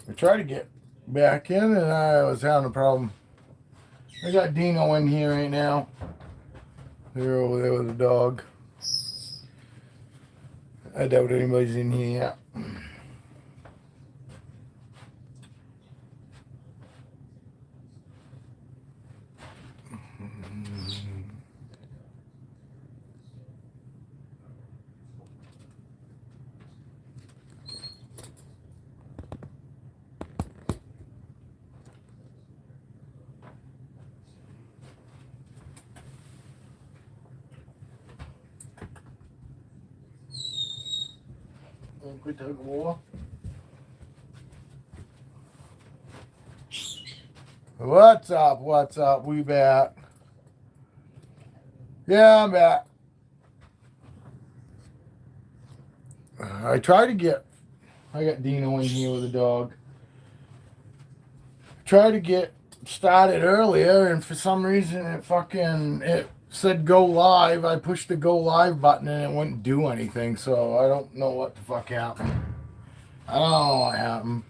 I tried to get back in and I was having a problem. I got Dino in here right now. They're over there with the dog. I doubt anybody's in here yet. Quick tug of war. What's up? What's up? We back. Yeah, I'm back. I got Dino in here with the dog. Tried to get started earlier, and for some reason it said go live. I pushed the go live button and it wouldn't do anything, so I don't know what the fuck happened. I don't know what happened.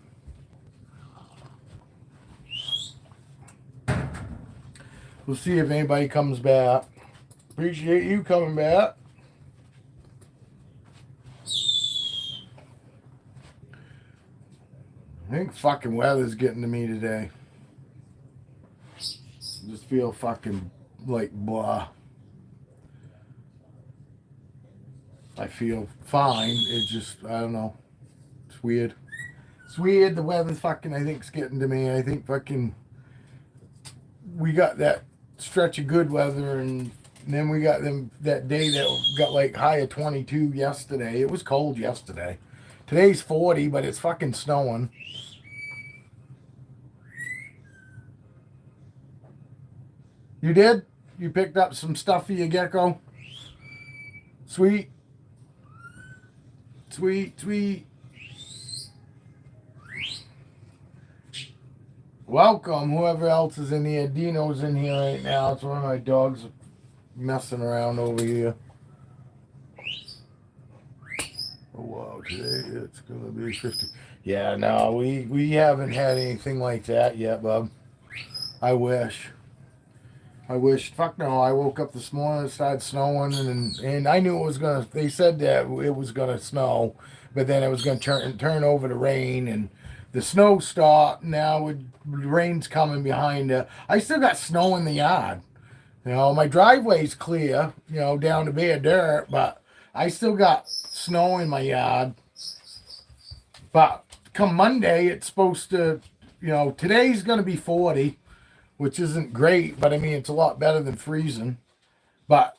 We'll see if anybody comes back. Appreciate you coming back. I think fucking weather's getting to me today. Just feel fucking like blah. I feel fine. It just, I don't know. It's weird. It's weird. The weather's fucking, I think, it's getting to me. I think fucking, we got that stretch of good weather, and then we got them that day that got like high of 22 yesterday. It was cold yesterday. Today's 40, but it's fucking snowing. You did? You picked up some stuff for your gecko? Sweet. Sweet, sweet. Welcome, whoever else is in here. Dino's in here right now. It's one of my dogs messing around over here. Oh, wow, today it's going to be 50. Yeah, no, we haven't had anything like that yet, bub. I wish. Fuck no, I woke up this morning, it started snowing, and I knew it was going to, they said that it was going to snow, but then it was going to turn over to rain, and the snow stopped. Now rain's coming behind it. I still got snow in the yard. You know, my driveway's clear, down to bare dirt, but I still got snow in my yard. But come Monday, it's supposed to, today's going to be 40, which isn't great, but I mean, it's a lot better than freezing. But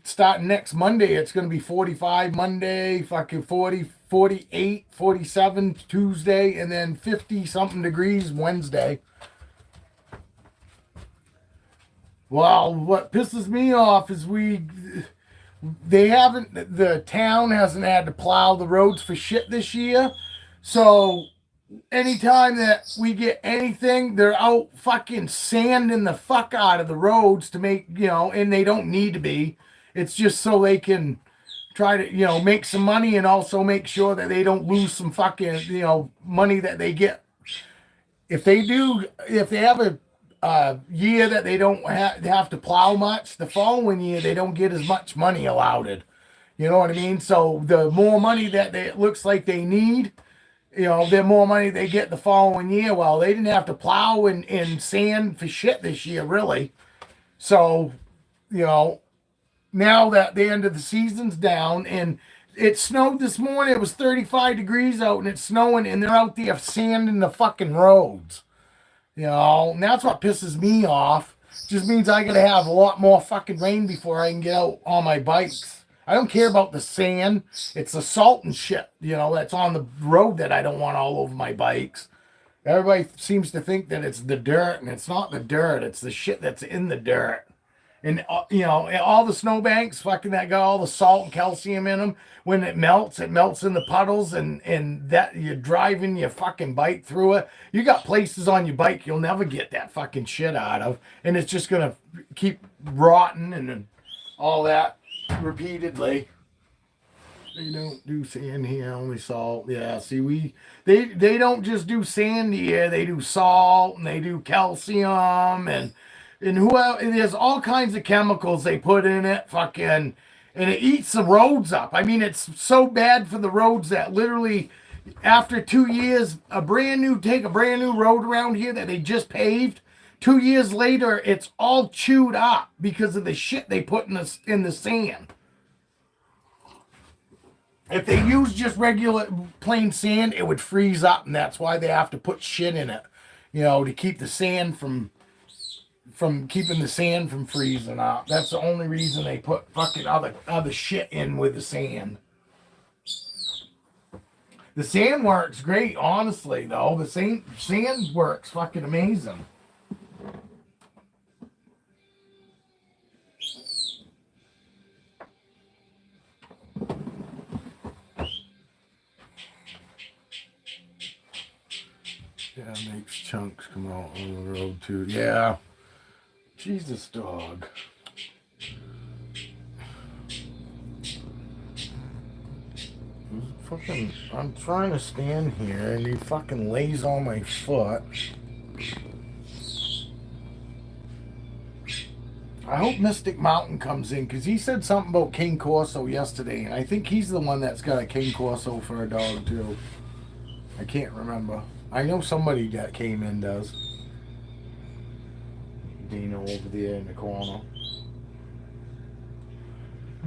starting next Monday, it's going to be 45 Monday, fucking 40, 48, 47 Tuesday, and then 50 something degrees Wednesday. Well, what pisses me off is the town hasn't had to plow the roads for shit this year. So anytime that we get anything, they're out fucking sanding the fuck out of the roads to make, and they don't need to be. It's just so they can try to, make some money and also make sure that they don't lose some fucking, money that they get. If they have a year that they don't have to plow much, the following year they don't get as much money allotted. You know what I mean? So the more money that it looks like they need, the more money they get the following year. Well, they didn't have to plow and sand for shit this year, really. So, now that the end of the season's down, and it snowed this morning, it was 35 degrees out and it's snowing, and they're out there sanding the fucking roads. And that's what pisses me off. Just means I gotta have a lot more fucking rain before I can get out on my bikes. I don't care about the sand. It's the salt and shit, that's on the road that I don't want all over my bikes. Everybody seems to think that it's the dirt, and it's not the dirt. It's the shit that's in the dirt. And, all the snowbanks, fucking that got all the salt and calcium in them. When it melts in the puddles, and that you're driving your fucking bike through it. You got places on your bike you'll never get that fucking shit out of. And it's just going to keep rotting and all that repeatedly. They don't do sand here, only salt. Yeah, see, they don't just do sand here. They do salt and they do calcium and who else? There's all kinds of chemicals they put in it. Fucking, and it eats the roads up. I mean, it's so bad for the roads that literally, after 2 years, take a brand new road around here that they just paved. 2 years later, it's all chewed up because of the shit they put in the sand. If they use just regular plain sand, it would freeze up, and that's why they have to put shit in it, to keep the sand from keeping the sand from freezing up. That's the only reason they put fucking other shit in with the sand. The sand works great, honestly, though. The sand works fucking amazing. Yeah, it makes chunks come out on the road too. Yeah. Jesus, dog. Fucking, I'm trying to stand here and he fucking lays on my foot. I hope Mystic Mountain comes in because he said something about King Corso yesterday, and I think he's the one that's got a King Corso for a dog too. I can't remember. I know somebody that came in does. Dino over there in the corner.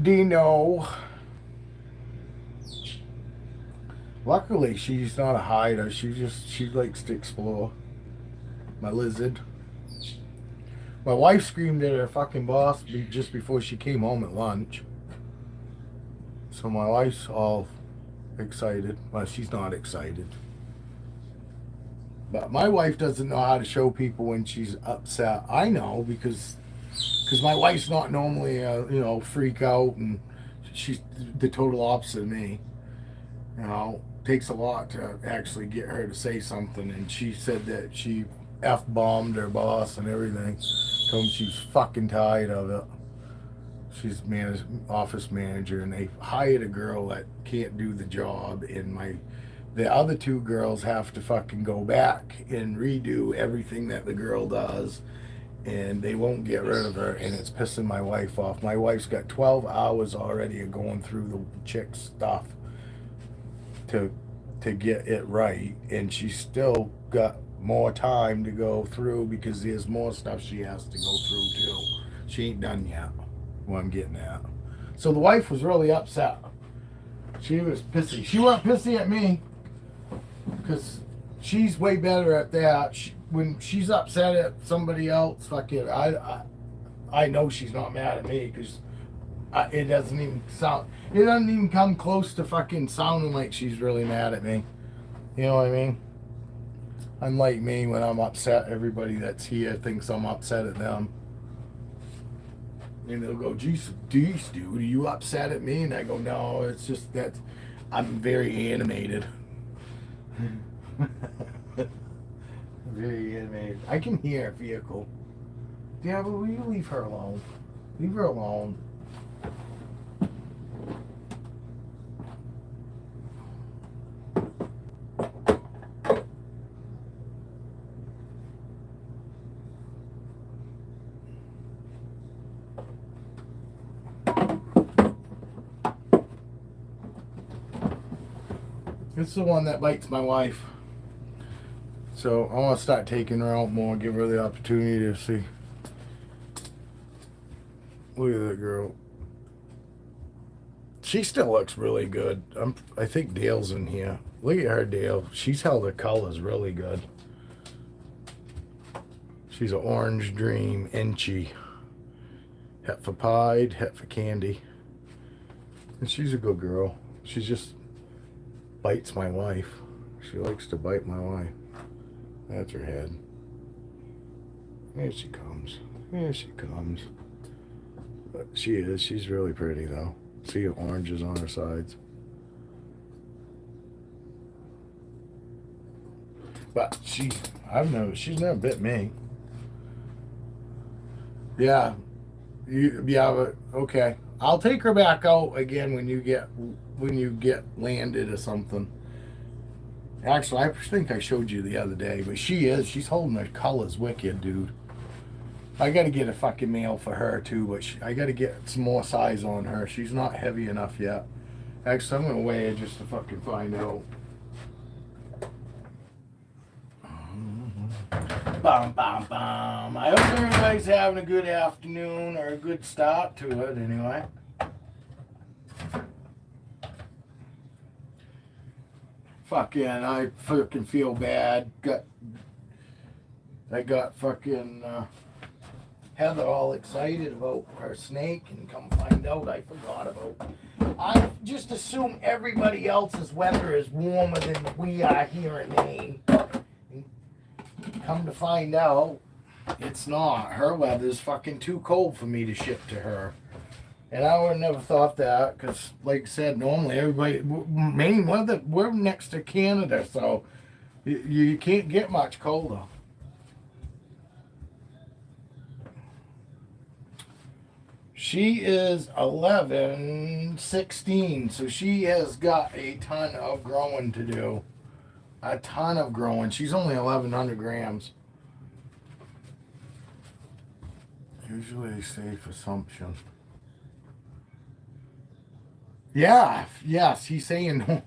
Dino. Luckily, she's not a hider. She likes to explore. My lizard. My wife screamed at her fucking boss just before she came home at lunch. So my wife's all excited. Well, she's not excited. But my wife doesn't know how to show people when she's upset. I know because my wife's not normally freak out, and she's the total opposite of me. Takes a lot to actually get her to say something, and she said that she F-bombed her boss and everything. Told him she's fucking tired of it. She's office manager, and they hired a girl that can't do the job, and the other two girls have to fucking go back and redo everything that the girl does, and they won't get rid of her, and it's pissing my wife off. My wife's got 12 hours already of going through the chick's stuff to get it right, and she's still got more time to go through because there's more stuff she has to go through too. She ain't done yet. What I'm getting at. So the wife was really upset. She was pissy. She wasn't pissy at me because she's way better at that. When she's upset at somebody else, fuck it. I know she's not mad at me because it doesn't even sound. It doesn't even come close to fucking sounding like she's really mad at me. You know what I mean? Unlike me, when I'm upset, everybody that's here thinks I'm upset at them. And they'll go, geez, dude, are you upset at me? And I go, no, it's just that I'm very animated. Very animated. I can hear a vehicle. Yeah, but will you leave her alone? Leave her alone. It's the one that bites my wife. So I want to start taking her out more, give her the opportunity to see. Look at that girl. She still looks really good. I think Dale's in here. Look at her, Dale. She's held her colors really good. She's an orange dream, inchy. Het for pied, het for candy. And she's a good girl. She's just bites my wife. She likes to bite my wife. That's her head. Here she comes. Here she comes. But she's really pretty though. See the oranges on her sides. But she's never bit me. Yeah. But okay. I'll take her back out again when when you get landed or something. Actually, I think I showed you the other day, but she's holding her colors wicked, dude. I got to get a fucking male for her too, but I got to get some more size on her. She's not heavy enough yet. Actually, I'm gonna weigh her just to fucking find out. Bum, bum, bum. I hope everybody's having a good afternoon or a good start to it anyway. I fucking feel bad. I got fucking Heather all excited about her snake, and come find out I forgot about. I just assume everybody else's weather is warmer than we are here in Maine. Come to find out, it's not. Her weather's fucking too cold for me to ship to her. And I would have never thought that, because, like I said, normally everybody, Maine weather, we're next to Canada, so you can't get much colder. She is 11, 16, so she has got a ton of growing to do. A ton of growing. She's only 1,100 grams. Usually a safe assumption. Yeah, yes, he's saying no,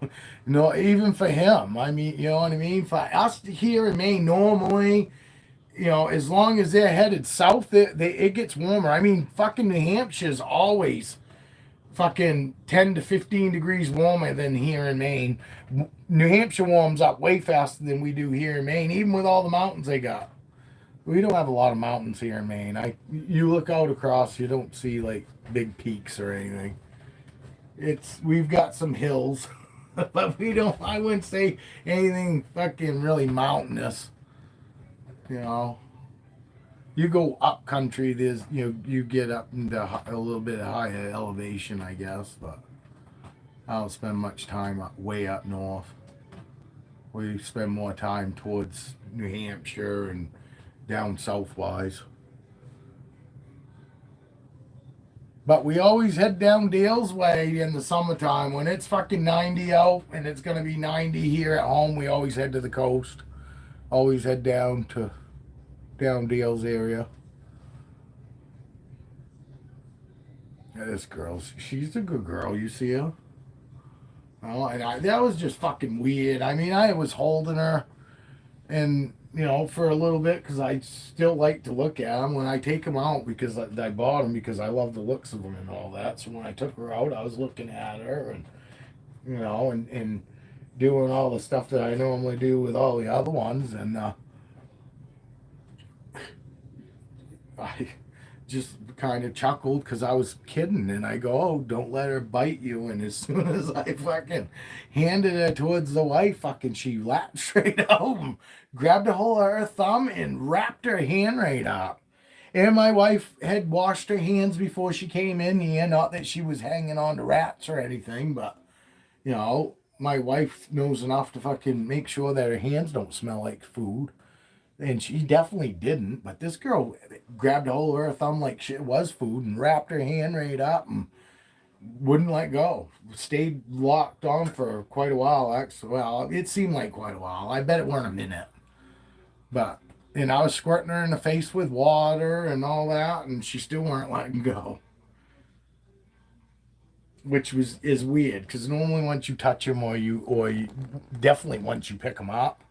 no, even for him. I mean, you know what I mean? For us here in Maine, normally, as long as they're headed south, it gets warmer. I mean, fucking New Hampshire's always fucking 10 to 15 degrees warmer than here in Maine. New Hampshire warms up way faster than we do here in Maine, even with all the mountains they got. We don't have a lot of mountains here in Maine. You look out across, you don't see like big peaks or anything. We've got some hills, but we don't. I wouldn't say anything fucking really mountainous. You know, you go up country, you get up into a little bit higher elevation, I guess. But I don't spend much time way up north. We spend more time towards New Hampshire and down southwise. But we always head down Dale's Way in the summertime when it's fucking 90 out and it's going to be 90 here at home. We always head to the coast. Always head down Dale's area. Yeah, this girl, she's a good girl. You see her? Oh, and that was just fucking weird. I mean, I was holding her and for a little bit because I still like to look at them when I take them out because I bought them because I love the looks of them and all that. So when I took her out, I was looking at her and and doing all the stuff that I normally do with all the other ones, and I just kind of chuckled because I was kidding, and I go, "Oh, don't let her bite you." And as soon as I fucking handed her towards the wife, fucking she lapped straight out and grabbed a hold of her thumb and wrapped her hand right up. And my wife had washed her hands before she came in here. Not that she was hanging on to rats or anything, but my wife knows enough to fucking make sure that her hands don't smell like food. And she definitely didn't. But this girl grabbed a hold of her thumb like shit was food and wrapped her hand right up and wouldn't let go. Stayed locked on for quite a while, actually. Well, it seemed like quite a while. I bet it weren't a minute. And I was squirting her in the face with water and all that, and she still weren't letting go. Which is weird, because normally once you touch them or you definitely once you pick them up,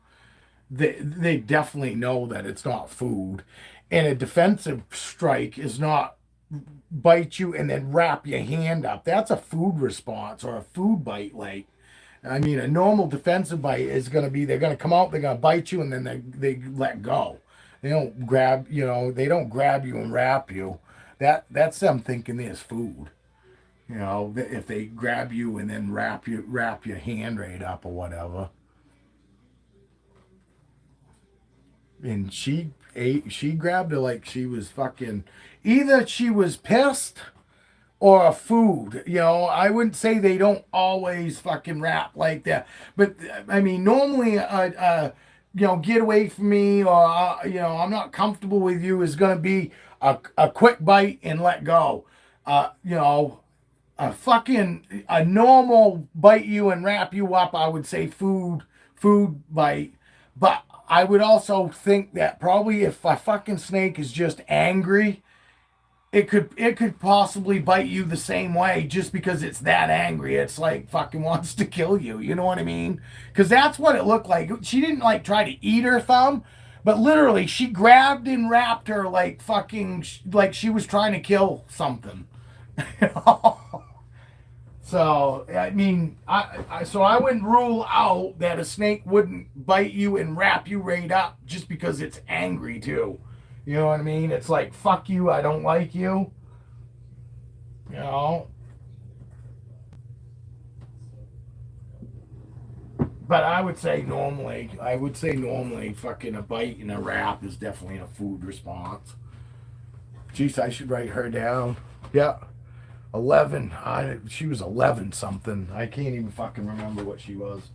they definitely know that it's not food. And a defensive strike is not bite you and then wrap your hand up. That's a food response or a food bite. Like, I mean, a normal defensive bite is going to be they're going to come out, they're going to bite you, and then they let go. They don't grab, they don't grab you and wrap you. That's them thinking there's food. If they grab you and then wrap your hand right up or whatever. And she grabbed her like she was fucking, either she was pissed or a food. I wouldn't say they don't always fucking rap like that, but I mean, normally, get away from me, or I'm not comfortable with you is going to be a quick bite and let go. a normal bite you and wrap you up, I would say food bite. But I would also think that probably if a fucking snake is just angry, it could possibly bite you the same way just because it's that angry. It's like fucking wants to kill you. You know what I mean? Because that's what it looked like. She didn't like try to eat her thumb, but literally she grabbed and wrapped her like fucking like she was trying to kill something. You know? So I mean, so I wouldn't rule out that a snake wouldn't bite you and wrap you right up just because it's angry too. You know what I mean? It's like fuck you, I don't like you. You know. But I would say normally, fucking a bite and a wrap is definitely a food response. Jeez, I should write her down. Yeah. 11. She was 11 something. I can't even fucking remember what she was.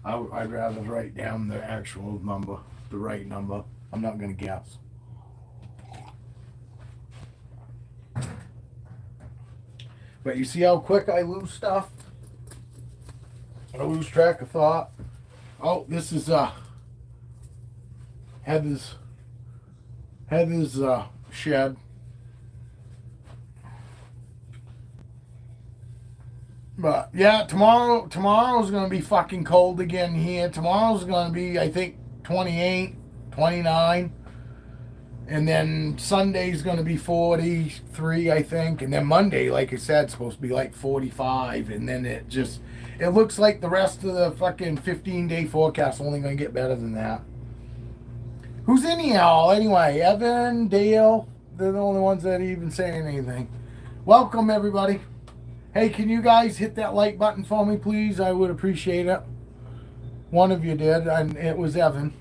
I'd rather write down the actual number, the right number. I'm not going to guess. But you see how quick I lose stuff? I lose track of thought. Oh, this is Heather's shed. But yeah, tomorrow's gonna be fucking cold again here. Tomorrow's gonna be, I think, 28, 29. And then Sunday's gonna be 43, I think. And then Monday, like I said, it's supposed to be like 45. And then it looks like the rest of the fucking 15-day forecast only gonna get better than that. Who's in y'all anyway? Evan, Dale, they're the only ones that are even saying anything. Welcome everybody. Hey, can you guys hit that like button for me, please? I would appreciate it. One of you did, and it was Evan.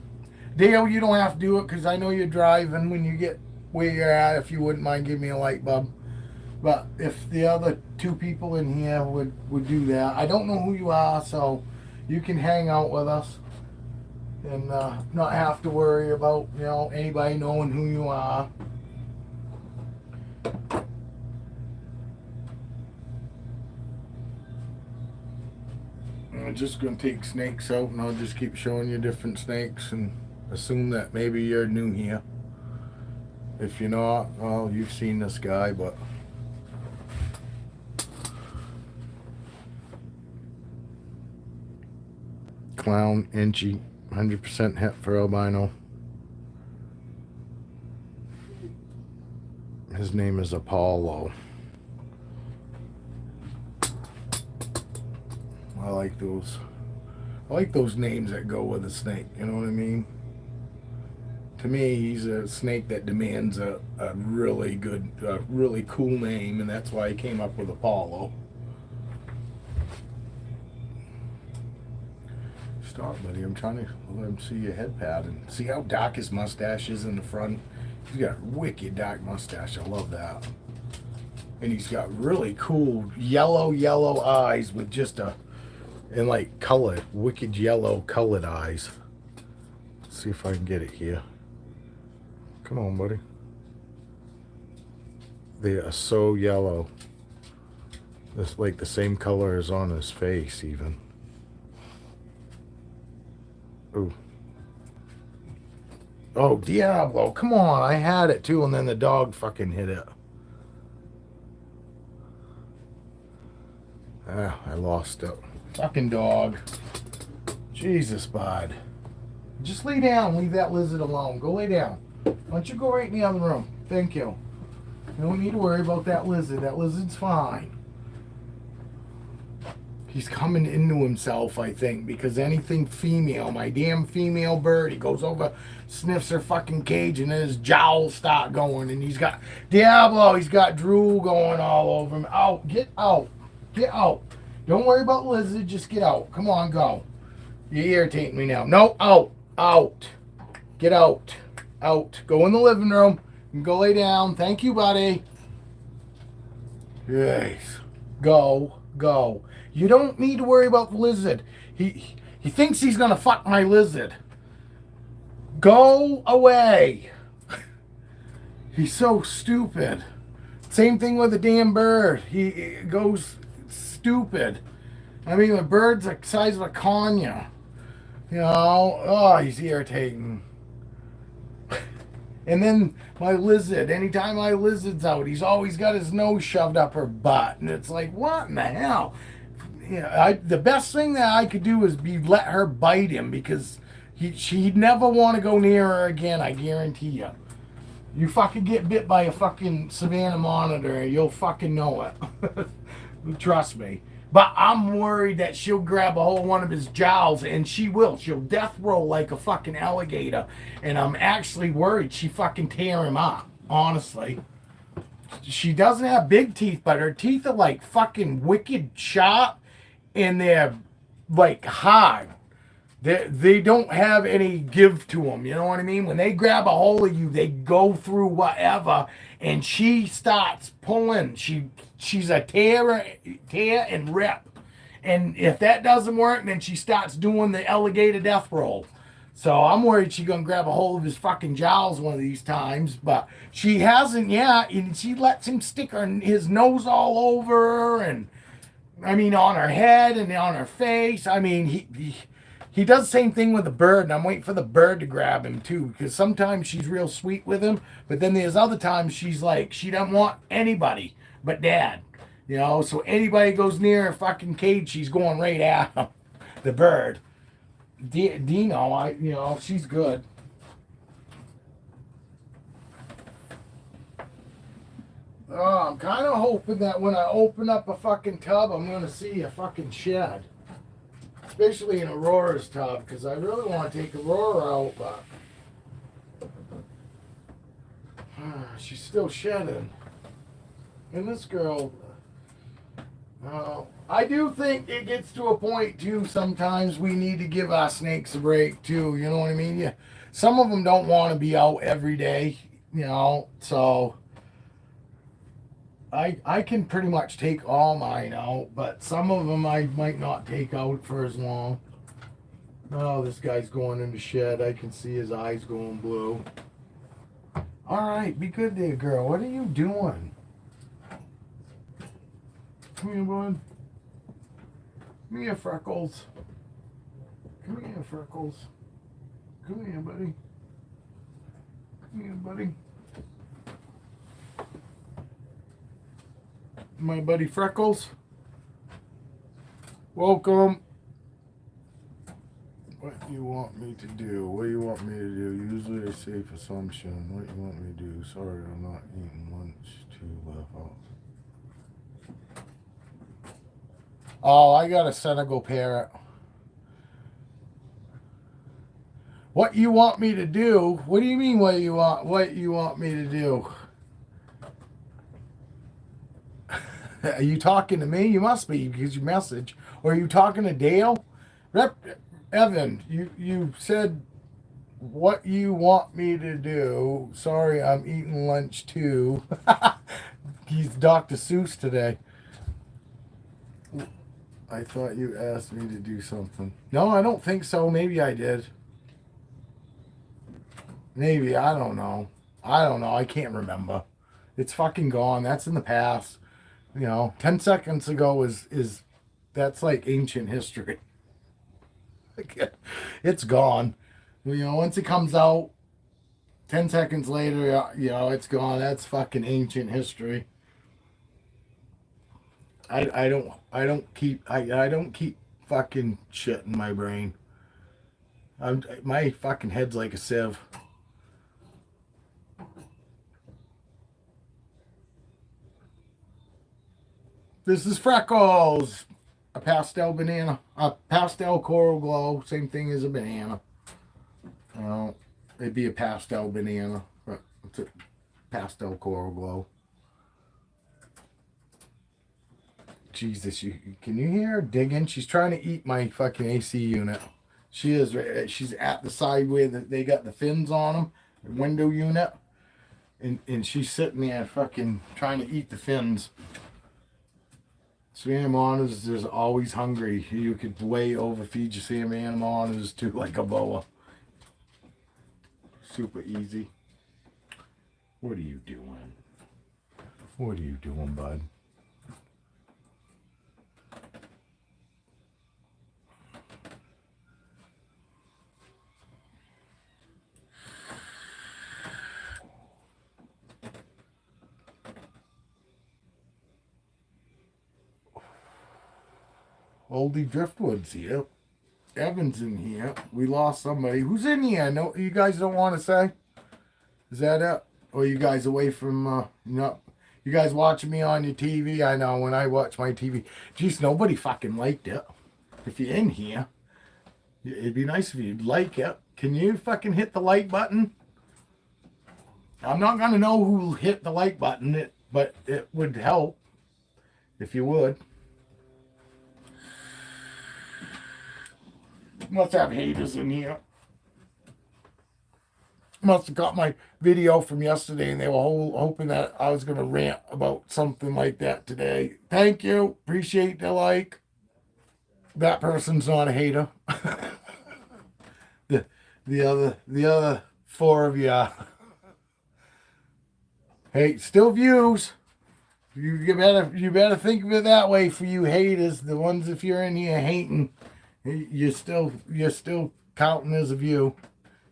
Dale, you don't have to do it because I know you're driving. When you get where you're at, if you wouldn't mind, give me a light bulb. But if the other two people in here would do that, I don't know who you are, so you can hang out with us and not have to worry about anybody knowing who you are. I'm just going to take snakes out and I'll just keep showing you different snakes and assume that maybe you're new here. If you're not, well, you've seen this guy, but clown, inchy, 100% het for albino. His name is Apollo. I like those names that go with a snake, you know what I mean? To me, he's a snake that demands a really good, really cool name, and that's why he came up with Apollo. Stop, buddy. I'm trying to let him see your head pad and see how dark his mustache is in the front. He's got a wicked dark mustache. I love that. And he's got really cool yellow eyes with just and like color, wicked yellow colored eyes. Let's see if I can get it here. Come on, buddy. They are so yellow. It's like the same color as on his face, even. Ooh. Oh, Diablo, come on. I had it too, and then the dog fucking hit it. I lost it. Fucking dog. Jesus, bud. Just lay down. Leave that lizard alone. Go lay down. Why don't you go right in the other room? Thank you. You don't need to worry about that lizard. That lizard's fine. He's coming into himself, I think, because anything female, my damn female bird, he goes over, sniffs her fucking cage, and then his jowls start going, and he's got, Diablo, he's got drool going all over him. Out, get out, get out. Don't worry about lizard, just get out. Come on, go. You're irritating me now. No, out, get out, Go in the living room and go lay down. Thank you, buddy. Yes, go. You don't need to worry about the lizard. He thinks he's gonna fuck my lizard. Go away. He's so stupid. Same thing with the damn bird. He goes stupid. I mean, the bird's the size of a conure. You know, oh, he's irritating. And then my lizard, anytime my lizard's out, he's always got his nose shoved up her butt. And it's like, what in the hell? You know, the best thing that I could do is let her bite him, because she'd never want to go near her again, I guarantee you. You fucking get bit by a fucking Savannah monitor, you'll fucking know it. Trust me. But I'm worried that she'll grab a hold of one of his jowls, and she will. She'll death roll like a fucking alligator. And I'm actually worried she fucking tear him up, honestly. She doesn't have big teeth, but her teeth are like fucking wicked sharp, and they're like hard. They don't have any give to them, you know what I mean? When they grab a hold of you, they go through whatever, and she starts pulling. She's a tear and rip. And if that doesn't work, then she starts doing the alligator death roll. So I'm worried she's going to grab a hold of his fucking jowls one of these times, but she hasn't yet, and she lets him stick his nose all over her, and I mean on her head and on her face. I mean, he does the same thing with the bird, and I'm waiting for the bird to grab him too, because sometimes she's real sweet with him, but then there's other times she's like, she doesn't want anybody but dad. You know, so anybody goes near her fucking cage, she's going right at him. The bird. Dino, she's good. Oh, I'm kind of hoping that when I open up a fucking tub, I'm going to see a fucking shed. Especially in Aurora's tub, because I really want to take Aurora out, but she's still shedding. And this girl, I do think it gets to a point, too, sometimes we need to give our snakes a break, too, you know what I mean? Yeah, some of them don't want to be out every day, so I can pretty much take all mine out, but some of them I might not take out for as long. Oh, this guy's going in the shed. I can see his eyes going blue. All right, be good there, girl. What are you doing? Come here, bud. Come here, Freckles. Come here, Freckles. Come here, buddy. Come here, buddy. My buddy Freckles. Welcome. What do you want me to do? What do you want me to do? Usually a safe assumption. What do you want me to do? Sorry, I'm not eating lunch. Too left. Oh, I got a Senegal parrot. What you want me to do? What do you mean what you want me to do? Are you talking to me? You must be, because you message. Or are you talking to Dale? Evan, you said what you want me to do. Sorry, I'm eating lunch too. He's Dr. Seuss today. I thought you asked me to do something. No, I don't think so. Maybe I did. Maybe. I don't know. I can't remember. It's fucking gone. That's in the past. 10 seconds ago is that's like ancient history. It's gone. Once it comes out, 10 seconds later, it's gone. That's fucking ancient history. I don't keep fucking shit in my brain. My fucking head's like a sieve. This is Freckles. A pastel banana. A pastel coral glow. Same thing as a banana. It'd be a pastel banana, but it's a pastel coral glow. Jesus, can you hear her digging? She's trying to eat my fucking AC unit. She is. She's at the side where they got the fins on them, the window unit, and she's sitting there fucking trying to eat the fins. Salmon monitors is always hungry. You could way overfeed your salmon monitors too, like a boa. Super easy. What are you doing? What are you doing, bud? Oldie Driftwood's here. Evan's in here. We lost somebody. Who's in here? No, you guys don't want to say? Is that it? Or you guys away from, no, you guys watching me on your TV? I know when I watch my TV. Geez, nobody fucking liked it. If you're in here, it'd be nice if you'd like it. Can you fucking hit the like button? I'm not going to know who hit the like button, but it would help if you would. Must have haters in here. Must have got my video from yesterday and they were hoping that I was going to rant about something like that today. Thank you. Appreciate the like. That person's not a hater. the other four of you. Hey, still views. You better think of it that way for you haters. The ones if you're in here hating, you're still counting as a view,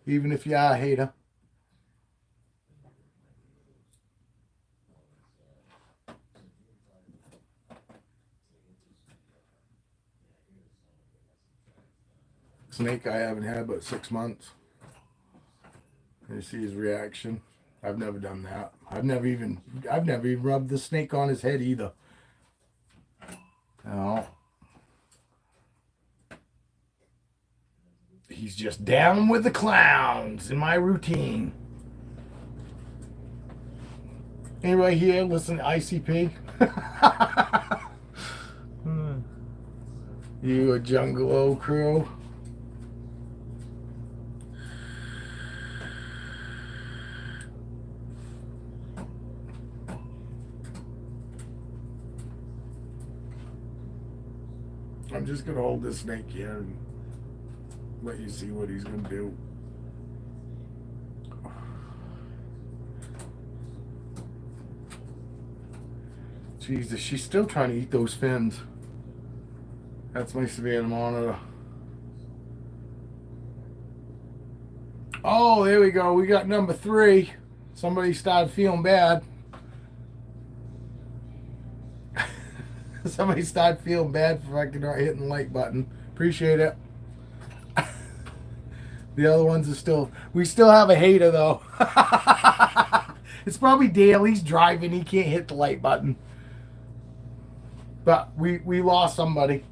even if you are a hater. Snake I haven't had but 6 months. You see his reaction. I've never done that. I've never even rubbed the snake on his head either. No. He's just down with the clowns in my routine. Anybody here listen to ICP? You a Jungle O crew? I'm just going to hold this snake here and let you see what he's going to do. Jesus, she's still trying to eat those fins. That's my Savannah monitor. Oh, there we go. We got number 3. Somebody started feeling bad. Somebody started feeling bad for fucking not hitting the like button. Appreciate it. The other ones are still... We still have a hater, though. It's probably Dale. He's driving. He can't hit the like button. But we lost somebody.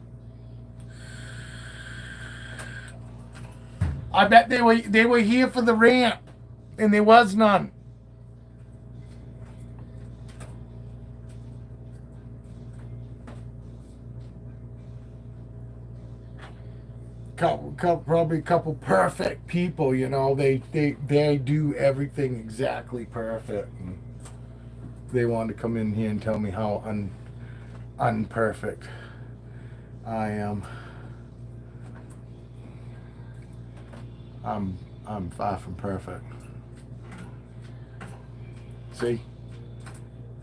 I bet they were here for the rant. And there was none. Probably a couple perfect people, you know. They do everything exactly perfect. And they want to come in here and tell me how unperfect I am. I'm far from perfect. See,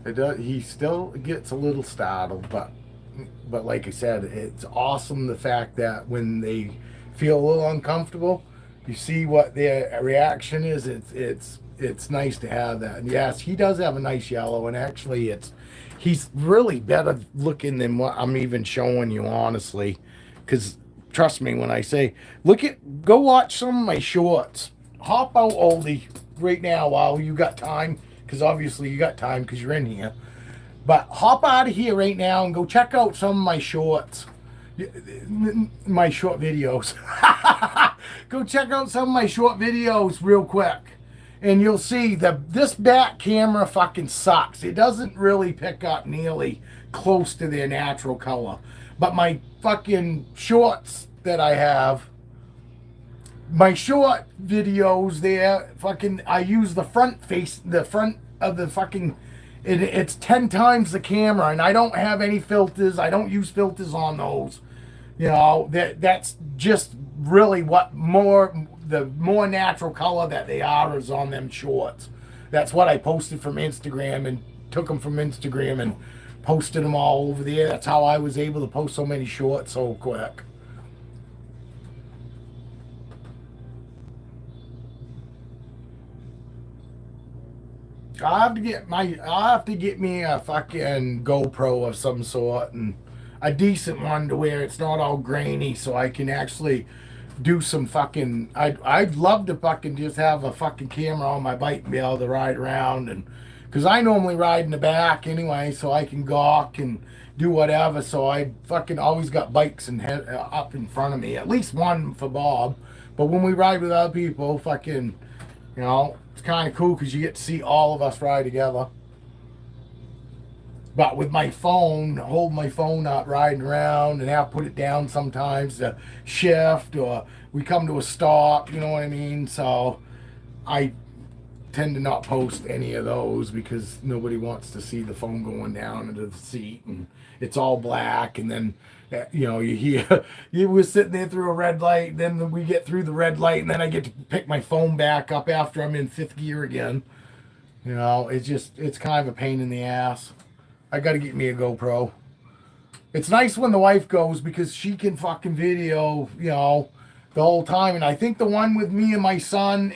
it does. He still gets a little startled, but like I said, it's awesome the fact that when they feel a little uncomfortable, you see what their reaction is. It's nice to have that. And yes, he does have a nice yellow, and actually he's really better looking than what I'm even showing you, honestly. Because trust me when I say, go watch some of my shorts. Hop out, oldie, right now while you got time, because obviously you got time because you're in here. But hop out of here right now and go check out some of my shorts. My short videos. Go check out some of my short videos real quick. And you'll see this back camera fucking sucks. It doesn't really pick up nearly close to their natural color. But my fucking shorts that I have, my short videos there, I use the front of the fucking... It's 10 times the camera, and I don't have any filters. I don't use filters on those. You know, that's just really the more natural color that they are is on them shorts. That's what I posted from Instagram and took them from Instagram and posted them all over there. That's how I was able to post so many shorts so quick. I'll have to get me a fucking GoPro of some sort, and a decent one to where it's not all grainy, so I can actually do some fucking. I'd love to fucking just have a fucking camera on my bike and be able to ride around, and because I normally ride in the back anyway, so I can gawk and do whatever. So I fucking always got bikes and up in front of me, at least one for Bob. But when we ride with other people, fucking, it's kind of cool because you get to see all of us ride together. But with my phone, hold my phone up riding around and have to put it down sometimes to shift, or we come to a stop, you know what I mean? So I tend to not post any of those because nobody wants to see the phone going down into the seat, and it's all black, and then you hear you were sitting there through a red light, then we get through the red light, and then I get to pick my phone back up after I'm in fifth gear again. It's kind of a pain in the ass. I got to get me a GoPro. It's nice when the wife goes because she can fucking video, the whole time. And I think the one with me and my son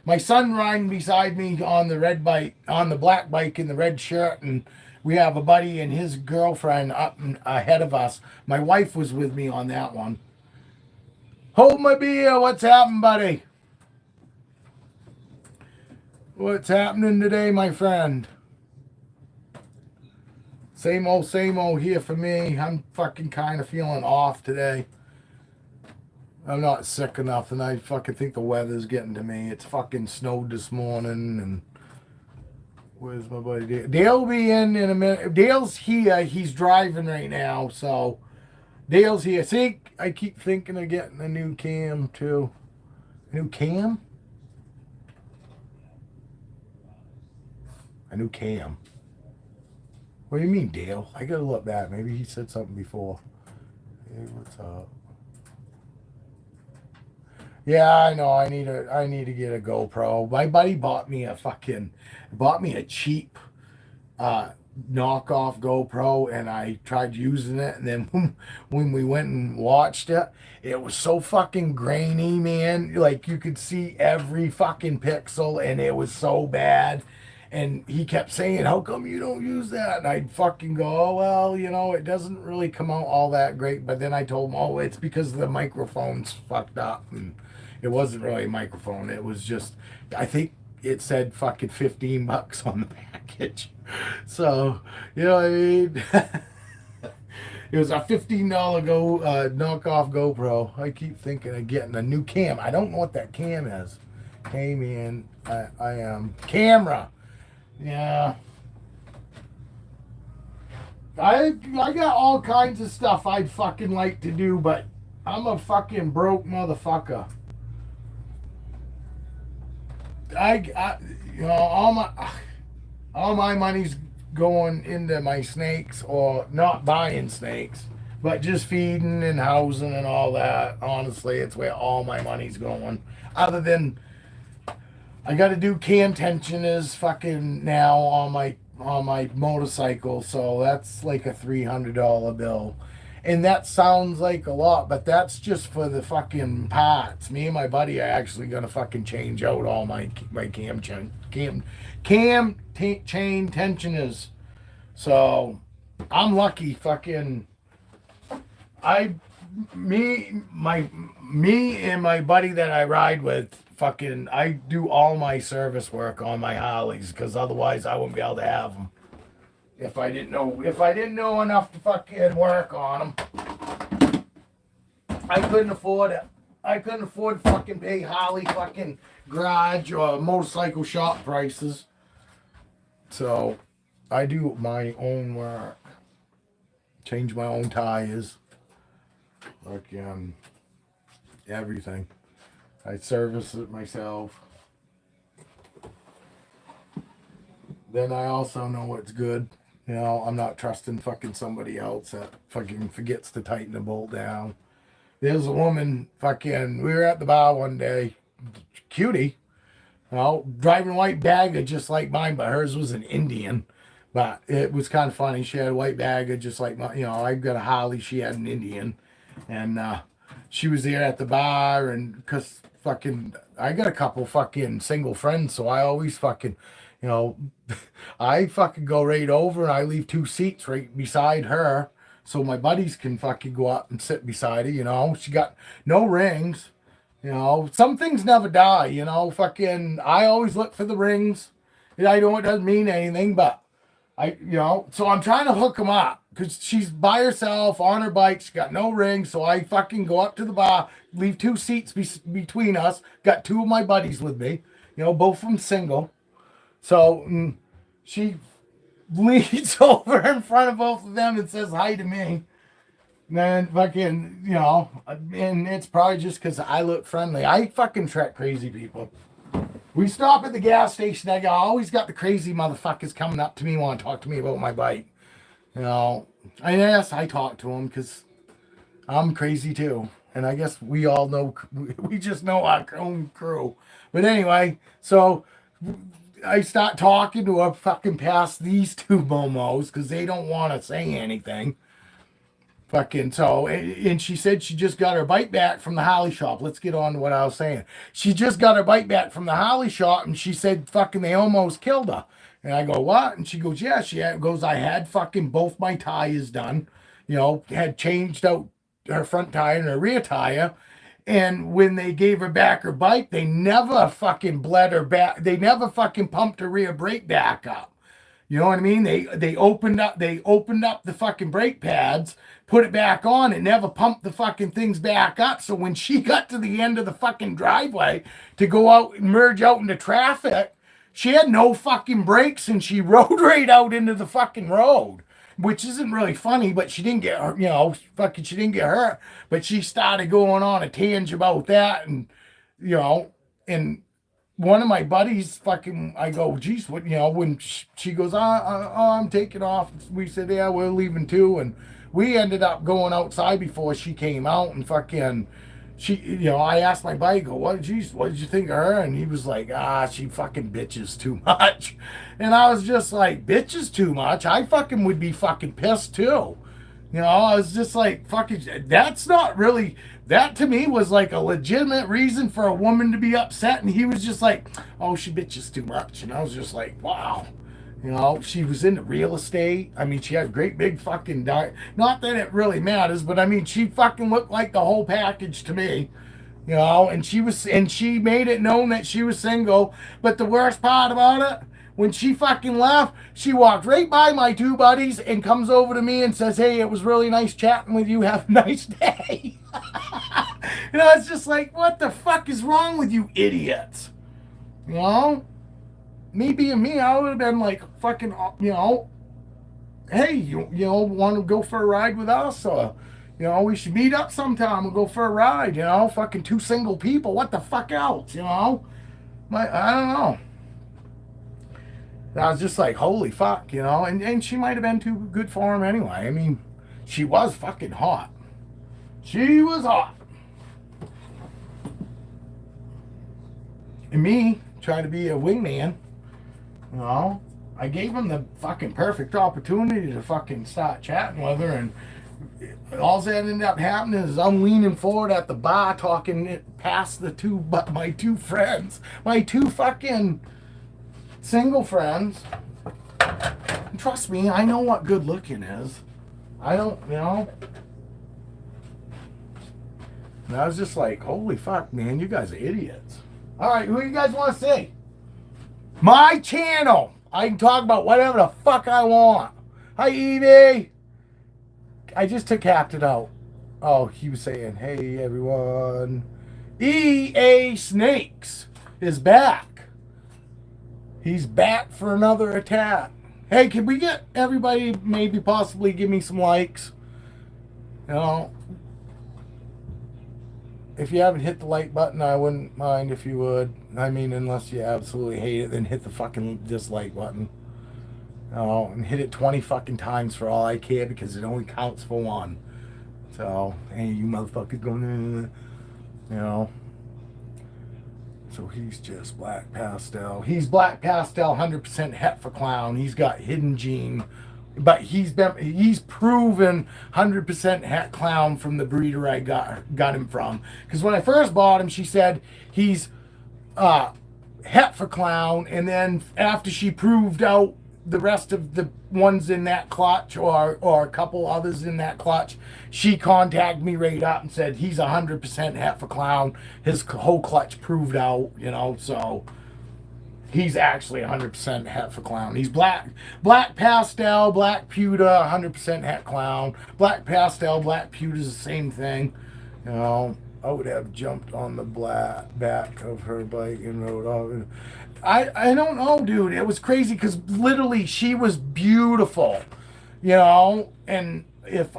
riding beside me on the red bike, on the black bike in the red shirt, and we have a buddy and his girlfriend up ahead of us. My wife was with me on that one. Hold my beer. What's happening, buddy? What's happening today, my friend? Same old here for me. I'm fucking kind of feeling off today. I'm not sick enough, and I fucking think the weather's getting to me. It's fucking snowed this morning, and where's my buddy Dale? Dale will be in a minute. Dale's here. He's driving right now, so Dale's here. See, I keep thinking of getting a new cam, too. A new cam? A new cam. What do you mean, Dale? I gotta look back. Maybe he said something before. Hey, what's up? Yeah, I know. I need to get a GoPro. My buddy bought me a cheap knockoff GoPro, and I tried using it, and then when we went and watched it, it was so fucking grainy, man. Like you could see every fucking pixel, and it was so bad. And he kept saying, how come you don't use that? And I'd fucking go, oh, well, it doesn't really come out all that great. But then I told him, oh, it's because the microphone's fucked up. And it wasn't really a microphone. It was just, I think it said fucking $15 on the package. So, you know what I mean? It was a $15 knockoff GoPro. I keep thinking of getting a new cam. I don't know what that cam is. Came in. I am. Camera. Yeah. I got all kinds of stuff I'd fucking like to do, but I'm a fucking broke motherfucker. All my money's going into my snakes, or not buying snakes, but just feeding and housing and all that. Honestly, it's where all my money's going. Other than I got to do cam tensioners fucking now on my motorcycle, so that's like a $300 bill. And that sounds like a lot, but that's just for the fucking parts. Me and my buddy are actually gonna fucking change out all my cam chain tensioners. So I'm lucky. Fucking me and my buddy that I ride with, fucking, I do all my service work on my Harleys, because otherwise I wouldn't be able to have them if I didn't know enough to fucking work on them. I couldn't afford it. I couldn't afford to fucking pay Harley fucking garage or motorcycle shop prices. So I do my own work. Change my own tires. Fucking everything. I service it myself. Then I also know what's good. I'm not trusting fucking somebody else that fucking forgets to tighten the bolt down. There's a woman fucking, we were at the bar one day, cutie, driving white bagger just like mine, but hers was an Indian. But it was kind of funny. She had a white bag, just like my, I got a Harley. She had an Indian, and she was there at the bar, and because fucking, I got a couple fucking single friends, so I always fucking, you know, I fucking go right over and I leave 2 seats right beside her, so my buddies can fucking go up and sit beside her. She got no rings. Some things never die. Fucking, I always look for the rings. I know it doesn't mean anything, but so I'm trying to hook them up because she's by herself on her bike. She got no ring. So I fucking go up to the bar, leave 2 seats between us. Got 2 of my buddies with me, both of them single. So she leans over in front of both of them and says hi to me. And then fucking, and it's probably just because I look friendly. I fucking track crazy people. We stop at the gas station. I always got the crazy motherfuckers coming up to me, want to talk to me about my bike. I guess I talk to them because I'm crazy too. And I guess we all know, we just know our own crew. But anyway, so I start talking to her fucking past these 2 momos because they don't want to say anything. Fucking so, and she said she just got her bike back from the Harley shop. Let's get on to what I was saying. She just got her bike back from the Harley shop, and she said fucking they almost killed her. And I go, what? And she goes, yeah. I had fucking both my tires done. Had changed out her front tire and her rear tire. And when they gave her back her bike, they never fucking bled her back. They never fucking pumped her rear brake back up. You know what I mean? They opened up the fucking brake pads, put it back on, and never pumped the fucking things back up. So when she got to the end of the fucking driveway to go out and merge out into traffic, she had no fucking brakes and she rode right out into the fucking road. Which isn't really funny, but she didn't get hurt, she didn't get hurt. But she started going on a tangent about that, and and one of my buddies fucking, I go, geez, what, when she goes, I'm taking off. We said, yeah, we're leaving too. And we ended up going outside before she came out, and fucking, I asked my buddy, go, what did you think of her? And he was like, she fucking bitches too much. And I was just like, bitches too much? I fucking would be fucking pissed too. I was just like, fucking, that's not really, that to me was like a legitimate reason for a woman to be upset. And he was just like, oh, she bitches too much. And I was just like, wow. She was into real estate. I mean, she had great big fucking, not that it really matters, but I mean, she fucking looked like the whole package to me. And she made it known that she was single. But the worst part about it, when she fucking left, she walked right by my 2 buddies and comes over to me and says, hey, it was really nice chatting with you. Have a nice day. And I was just like, what the fuck is wrong with you idiots? Me being me, I would have been like, fucking, hey, you want to go for a ride with us? Or, we should meet up sometime and go for a ride, fucking 2 single people. What the fuck else, I don't know. I was just like, holy fuck, and she might have been too good for him anyway. I mean, she was fucking hot. She was hot. And me, trying to be a wingman, I gave him the fucking perfect opportunity to fucking start chatting with her, and all that ended up happening is I'm leaning forward at the bar talking it past my 2 friends, my 2 fucking single friends. And trust me, I know what good looking is. I don't, And I was just like, holy fuck, man, you guys are idiots. All right, who you guys want to see? My channel. I can talk about whatever the fuck I want. Hi, Evie. I just took Captain out. Oh, he was saying, hey, everyone. EA Snakes is back. He's back for another attack. Hey, can we get everybody maybe possibly give me some likes? If you haven't hit the like button, I wouldn't mind if you would. I mean, unless you absolutely hate it, then hit the fucking dislike button. And hit it 20 fucking times for all I care, because it only counts for 1. So, hey, you motherfuckers going, So he's just black pastel. He's black pastel, 100% het for clown. He's got hidden gene, but he's proven 100% het clown from the breeder I got him from. Because when I first bought him, she said he's het for clown, and then after she proved out the rest of the ones in that clutch, or a couple others in that clutch, she contacted me right up and said he's 100% het for clown. His whole clutch proved out, so he's actually 100% het for clown. He's black pastel, black pewter, 100% het clown. Black pastel, black pewter is the same thing. I would have jumped on the back of her bike and rode off. I don't know, dude. It was crazy because literally she was beautiful, and if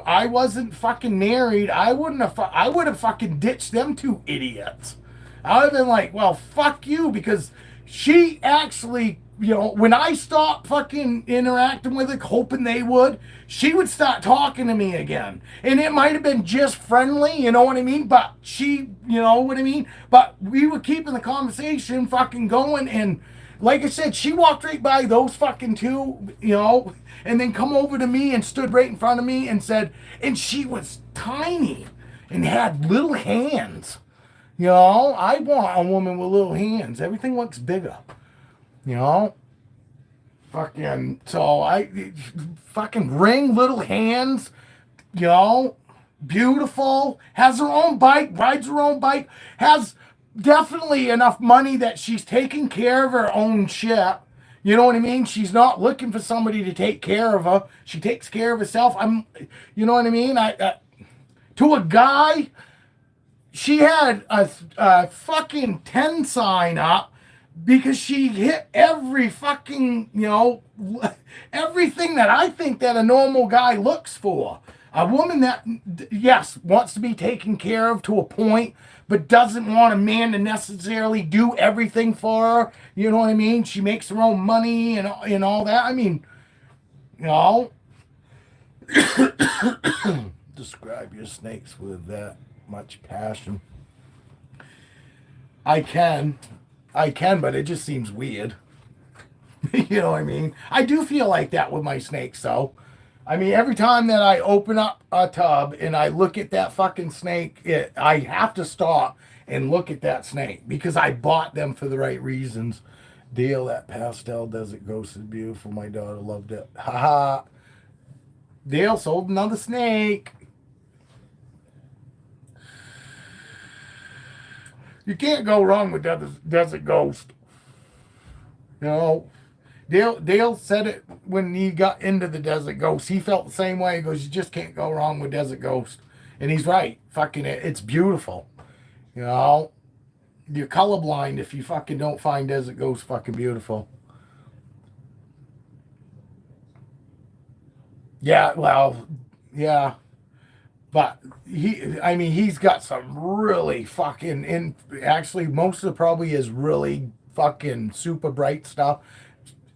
I wasn't fucking married, I would have fucking ditched them two idiots. I would have been like, well, fuck you, because she actually, when I stopped fucking interacting with her, hoping they would, she would start talking to me again. And it might have been just friendly, you know what I mean? But she, you know what I mean? But we were keeping the conversation fucking going. And like I said, she walked right by those fucking two, and then come over to me and stood right in front of me and said, and she was tiny and had little hands. I want a woman with little hands. Everything looks bigger. Fucking, so I fucking ring, little hands, beautiful, has her own bike, rides her own bike, has definitely enough money that she's taking care of her own shit. You know what I mean? She's not looking for somebody to take care of her. She takes care of herself. You know what I mean? To a guy, she had a fucking 10 sign up because she hit every fucking, everything that I think that a normal guy looks for. A woman that, yes, wants to be taken care of to a point, but doesn't want a man to necessarily do everything for her. You know what I mean? She makes her own money and all that. I mean, describe your snakes with that much passion. I can, but it just seems weird. You know what I mean? I do feel like that with my snakes, though. I mean, every time that I open up a tub and I look at that fucking snake, I have to stop and look at that snake because I bought them for the right reasons. Dale, that pastel desert ghost is beautiful. My daughter loved it. Haha. Dale sold another snake. You can't go wrong with Desert Ghost. Dale said it when he got into the Desert Ghost. He felt the same way. He goes, you just can't go wrong with Desert Ghost. And he's right. Fucking it's beautiful. You're colorblind if you fucking don't find Desert Ghost fucking beautiful. Yeah, well, yeah. But he's got some really fucking, and actually most of it probably is really fucking super bright stuff.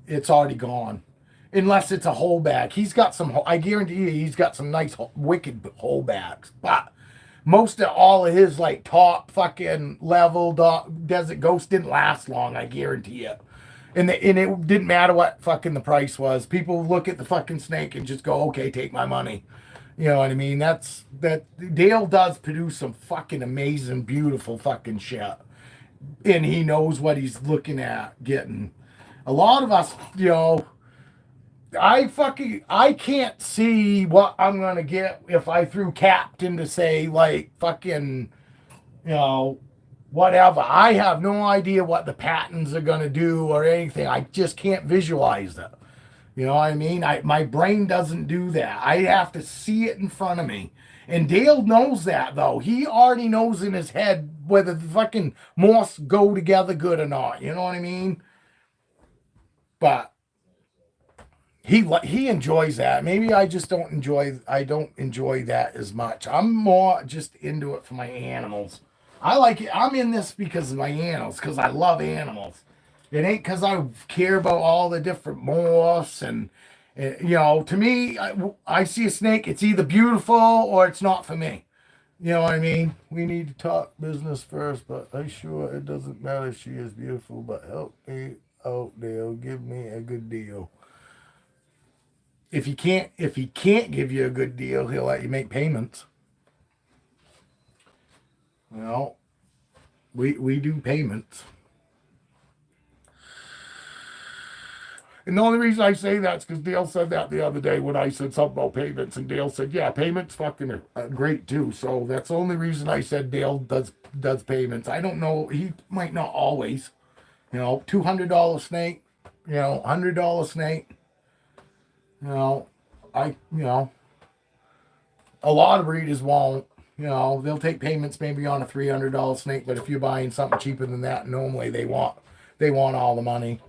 It's already gone. Unless it's a holdback. He's got some, I guarantee you, he's got some nice, wicked holdbacks. But most of all of his, like, top fucking level Desert Ghost didn't last long, I guarantee it. And it didn't matter what fucking the price was. People look at the fucking snake and just go, okay, take my money. You know what I mean? That Dale does produce some fucking amazing, beautiful fucking shit. And he knows what he's looking at getting. A lot of us, I can't see what I'm gonna get if I threw Captain to say, like, fucking, whatever. I have no idea what the patterns are gonna do or anything. I just can't visualize it. You know what I mean? My brain doesn't do that. I have to see it in front of me. And Dale knows that, though. He already knows in his head whether the fucking moths go together good or not. You know what I mean? But he enjoys that. Maybe I just don't enjoy that as much. I'm more just into it for my animals. I like it. I'm in this because of my animals, because I love animals. It ain't because I care about all the different morphs and, to me, I see a snake, it's either beautiful or it's not for me. You know what I mean? We need to talk business first, but I'm sure it doesn't matter. She is beautiful, but help me out, Dale. Give me a good deal. If he can't give you a good deal, he'll let you make payments. You know, we do payments. And the only reason I say that is because Dale said that the other day when I said something about payments, and Dale said, "Yeah, payments fucking are great too." So that's the only reason I said Dale does payments. I don't know. He might not always. You know, $200 snake. You know, $100 snake. You know, a lot of breeders won't. You know, they'll take payments maybe on a $300 snake, but if you're buying something cheaper than that, normally they want all the money.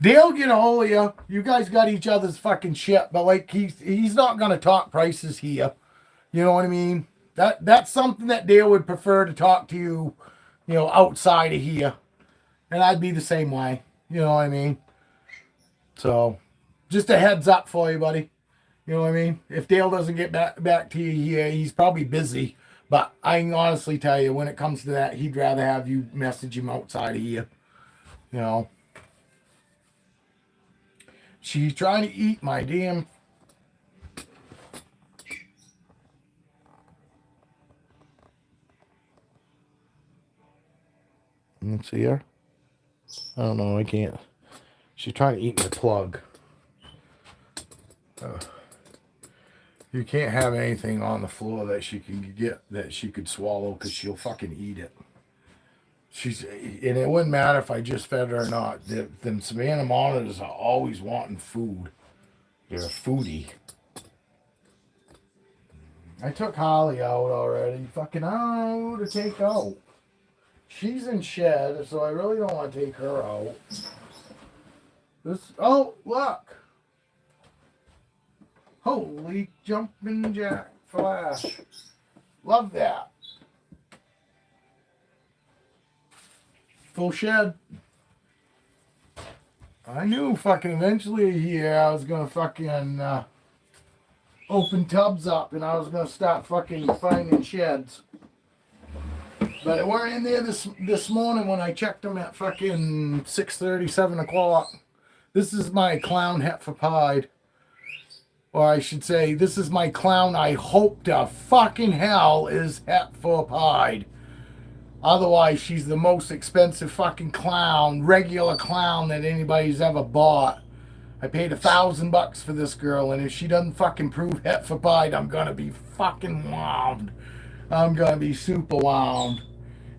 They'll get a hold of you. You guys got each other's fucking shit, but like he's not gonna talk prices here. You know what I mean? That's something that Dale would prefer to talk to you, you know, outside of here. And I'd be the same way. You know what I mean? So just a heads up for you, buddy. You know what I mean? If Dale doesn't get back to you here, he's probably busy. But I can honestly tell you, when it comes to that, he'd rather have you message him outside of here. You know? She's trying to eat my damn. Let's see her. I don't know. I can't. She's trying to eat my plug. You can't have anything on the floor that she can get that she could swallow because she'll fucking eat it. And it wouldn't matter if I just fed her or not. Them Savannah monitors are always wanting food. They're a foodie. I took Holly out already. Fucking I don't know who to take out. She's in shed, so I really don't want to take her out. Oh, look. Holy jumping jack flash. Love that. Full shed. I knew fucking eventually here I was going to fucking open tubs up and I was going to start fucking finding sheds. But it weren't in there this morning when I checked them at fucking 6:30, 7 o'clock. This is my clown Hetfapide. Or I should say, this is my clown I hope to fucking hell is Hetfapide. Otherwise, she's the most expensive fucking clown, regular clown that anybody's ever bought. I paid $1,000 for this girl, and if she doesn't fucking prove Hetfapide, I'm gonna be fucking wound. I'm gonna be super wound.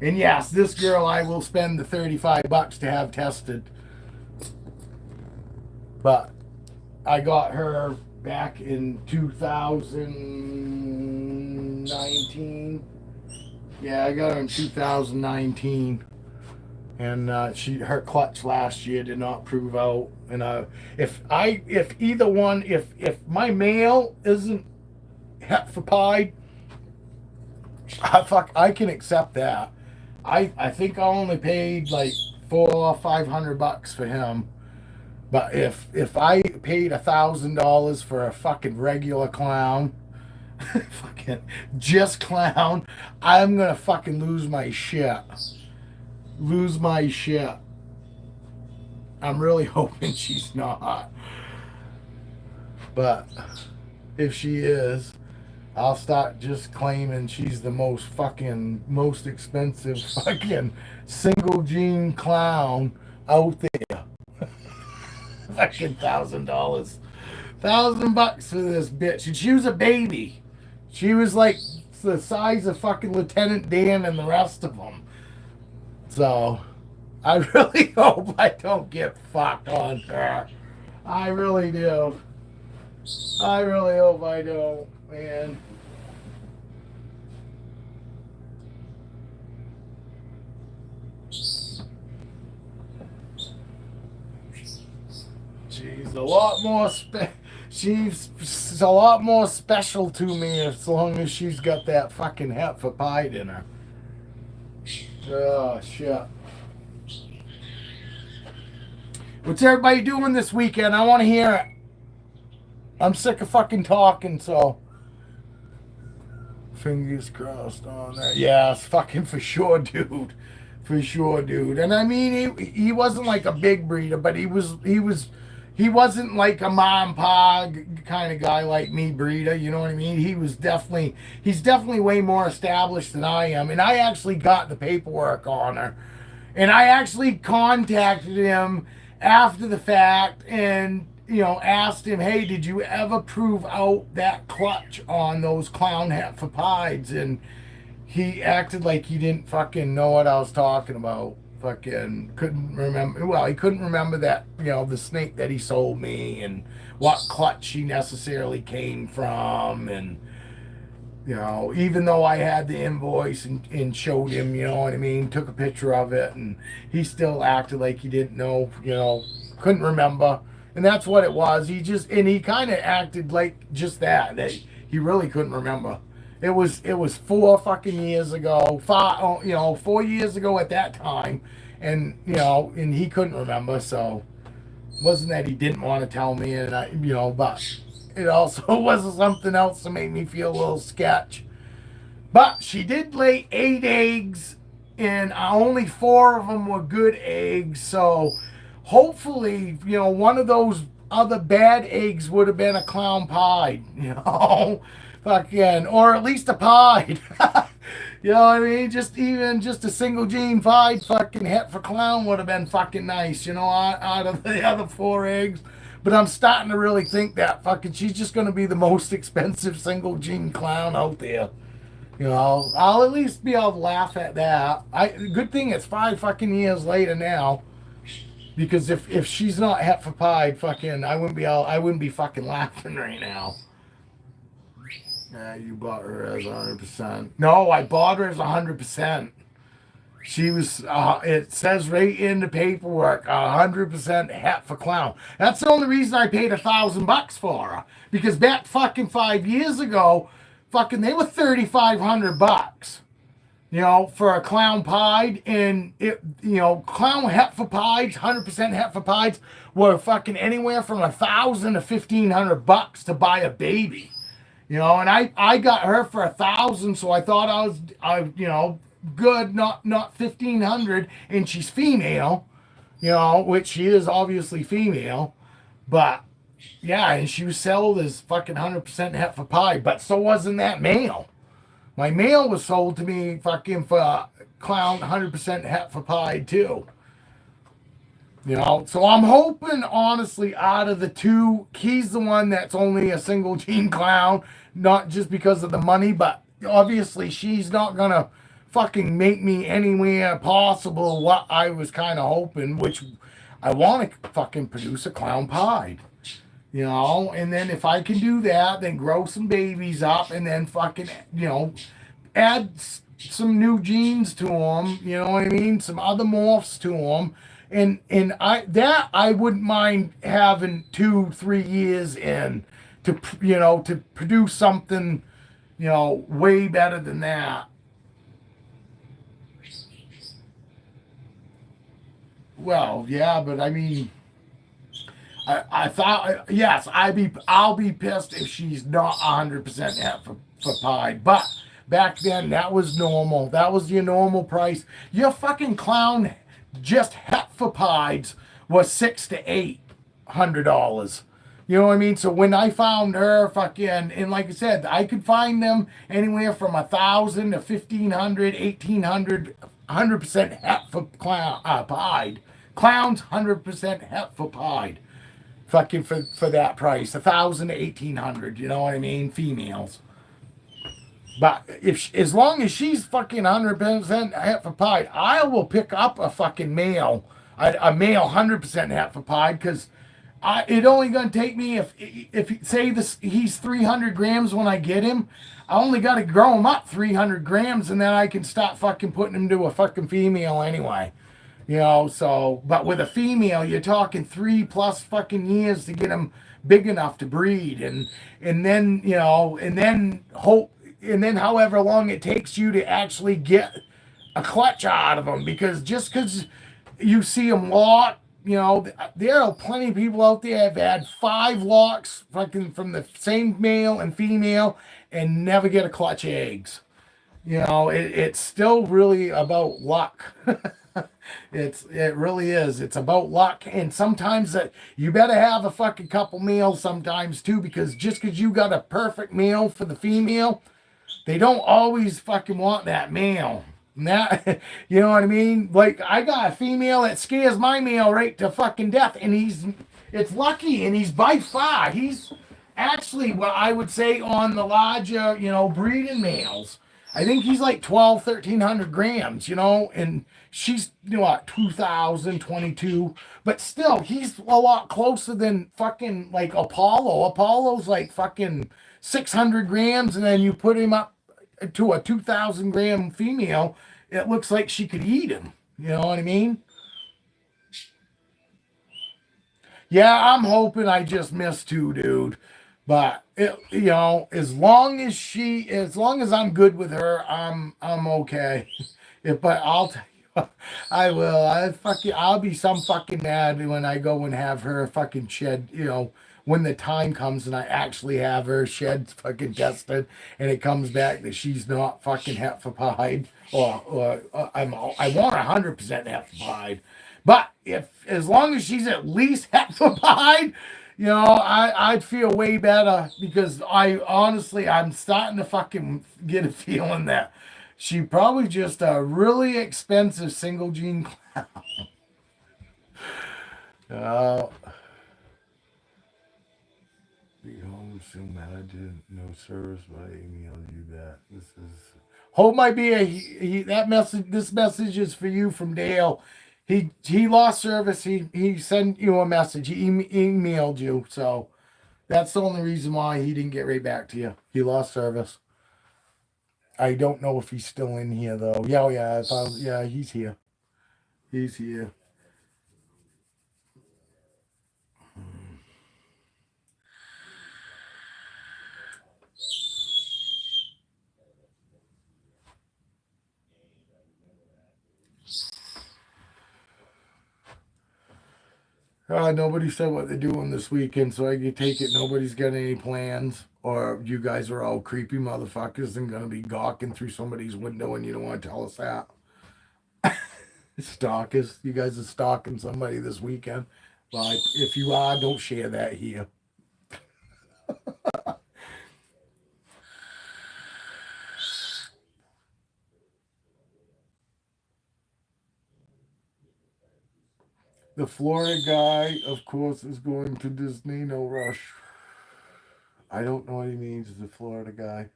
And yes, this girl I will spend the $35 to have tested. But I got her back in 2019. Yeah, I got her in 2019. And her clutch last year did not prove out. And if my male isn't Hetfapide, I can accept that. I think I only paid like $400 or $500 for him. But if I paid $1,000 for a fucking regular clown, fucking just clown, I'm gonna fucking lose my shit. Lose my shit. I'm really hoping she's not. But if she is, I'll start just claiming she's the most expensive fucking single gene clown out there. Fucking $1,000. $1,000 for this bitch. And she was a baby. She was like the size of fucking Lieutenant Dan and the rest of them. So, I really hope I don't get fucked on her. I really do. I really hope I don't, man. She's a lot more she's a lot more special to me as long as she's got that fucking Hetfapide in her. Oh shit. What's everybody doing this weekend? I want to hear it. I'm sick of fucking talking, so fingers crossed on that. Yeah, it's fucking for sure, dude. For sure, dude. And I mean, he wasn't like a big breeder, but he wasn't like a mom pa kind of guy like me breeder. You know what I mean? He's definitely way more established than I am. And I actually got the paperwork on her, and I actually contacted him after the fact and asked him, hey, did you ever prove out that clutch on those clown Heifer pieds? And he acted like he didn't fucking know what I was talking about. Fucking couldn't remember. Well, he couldn't remember that, the snake that he sold me and what clutch she necessarily came from. And, even though I had the invoice and showed him, you know what I mean, took a picture of it, and he still acted like he didn't know, couldn't remember. And that's what it was. He kind of acted like just that he really couldn't remember. It was 4 fucking years ago, 4 years ago at that time, and he couldn't remember. So it wasn't that he didn't want to tell me, and but it also was something else to make me feel a little sketch. But she did lay 8 eggs, and only 4 of them were good eggs. So hopefully, one of those other bad eggs would have been a clown pied, fucking, or at least a pied. You know what I mean? Just a single gene pied fucking het for clown would have been fucking nice, out of the other 4 eggs. But I'm starting to really think that fucking she's just going to be the most expensive single gene clown out there. I'll at least be able to laugh at that. Good thing it's 5 fucking years later now. Because if she's not Heifer pied, fucking, I wouldn't be fucking laughing right now. Yeah, you bought her as 100%. No, I bought her as 100%. She was. It says right in the paperwork, 100% Heifer clown. That's the only reason I paid $1,000 for her. Because back fucking 5 years ago, fucking, they were $3,500. For a clown pied, and clown Heifer pieds, 100% Heifer pieds, were fucking anywhere from $1,000 to $1,500 to buy a baby. And I got her for $1,000, so I thought I was good, not $1,500, and she's female, which she is obviously female, but yeah, and she was sold as fucking 100% Heifer pied, but so wasn't that male. My male was sold to me fucking for clown 100% Heifer pied too. So I'm hoping, honestly, out of the 2, he's the one that's only a single gene clown, not just because of the money, but obviously she's not going to fucking make me anywhere possible what I was kind of hoping, which I want to fucking produce a clown pied. And then if I can do that, then grow some babies up, and then fucking, add some new genes to them, you know what I mean? Some other morphs to them. And I wouldn't mind having 2-3 years in to produce something, way better than that. Well, yeah, but I mean, I thought, yes, I'll be pissed if she's not 100% Heifer pied, but back then that was normal. That was your normal price. Your fucking clown just Heifer pieds was $600 to $800. You know what I mean? So when I found her, fucking, and like I said, I could find them anywhere from $1,000 to $1,500, $1,800, 100% Heifer clown pied. Clowns 100% Heifer pied. Fucking for that price, $1,000 to $1,800. You know what I mean? Females. But as long as she's fucking 100% Heifer pied, I will pick up a fucking male, a male 100% Heifer pied, because it only gonna take me if say he's 300 grams when I get him, I only got to grow him up 300 grams, and then I can start fucking putting him to a fucking female anyway. So, but with a female, you're talking 3+ fucking years to get him big enough to breed, and then and then however long it takes you to actually get a clutch out of them, because just because you see them walk, there are plenty of people out there have had 5 locks fucking from the same male and female and never get a clutch of eggs. It's still really about luck. It really is. It's about luck, and sometimes you better have a fucking couple males sometimes too, because just because you got a perfect male for the female, they don't always fucking want that male. And that, you know what I mean? Like, I got a female that scares my male right to fucking death, and it's lucky, and he's by far, he's actually what I would say on the larger, breeding males. I think he's like 1,300 grams, and she's, what, 2,022. But still, he's a lot closer than fucking like Apollo. Apollo's like fucking 600 grams, and then you put him up to a 2,000 gram female, it looks like she could eat him. You know what I mean? Yeah, I'm hoping I just missed 2, dude. But as long as I'm good with her, I'm okay. But I'll tell you, I will. I'll be some fucking mad when I go and have her fucking shed. When the time comes and I actually have her shed fucking tested, and it comes back that she's not fucking heiferpied, or I want 100% heiferpied. But as long as she's at least heiferpied, I'd feel way better, because I'm starting to fucking get a feeling that she probably just a really expensive single gene clown. Be home soon, man. I did no service, but I emailed you that. This is Hope might be that message. This message is for you from Dale. He lost service. He sent you a message. He emailed you. So that's the only reason why he didn't get right back to you. He lost service. I don't know if he's still in here though. Yeah, oh, yeah, he's here. He's here. Nobody said what they're doing this weekend, so I can take it nobody's got any plans. Or you guys are all creepy motherfuckers and gonna be gawking through somebody's window and you don't want to tell us that. Stalkers. You guys are stalking somebody this weekend. Well, if you are, don't share that here. The Florida guy, of course, is going to Disney. No rush. I don't know what he means. The Florida guy.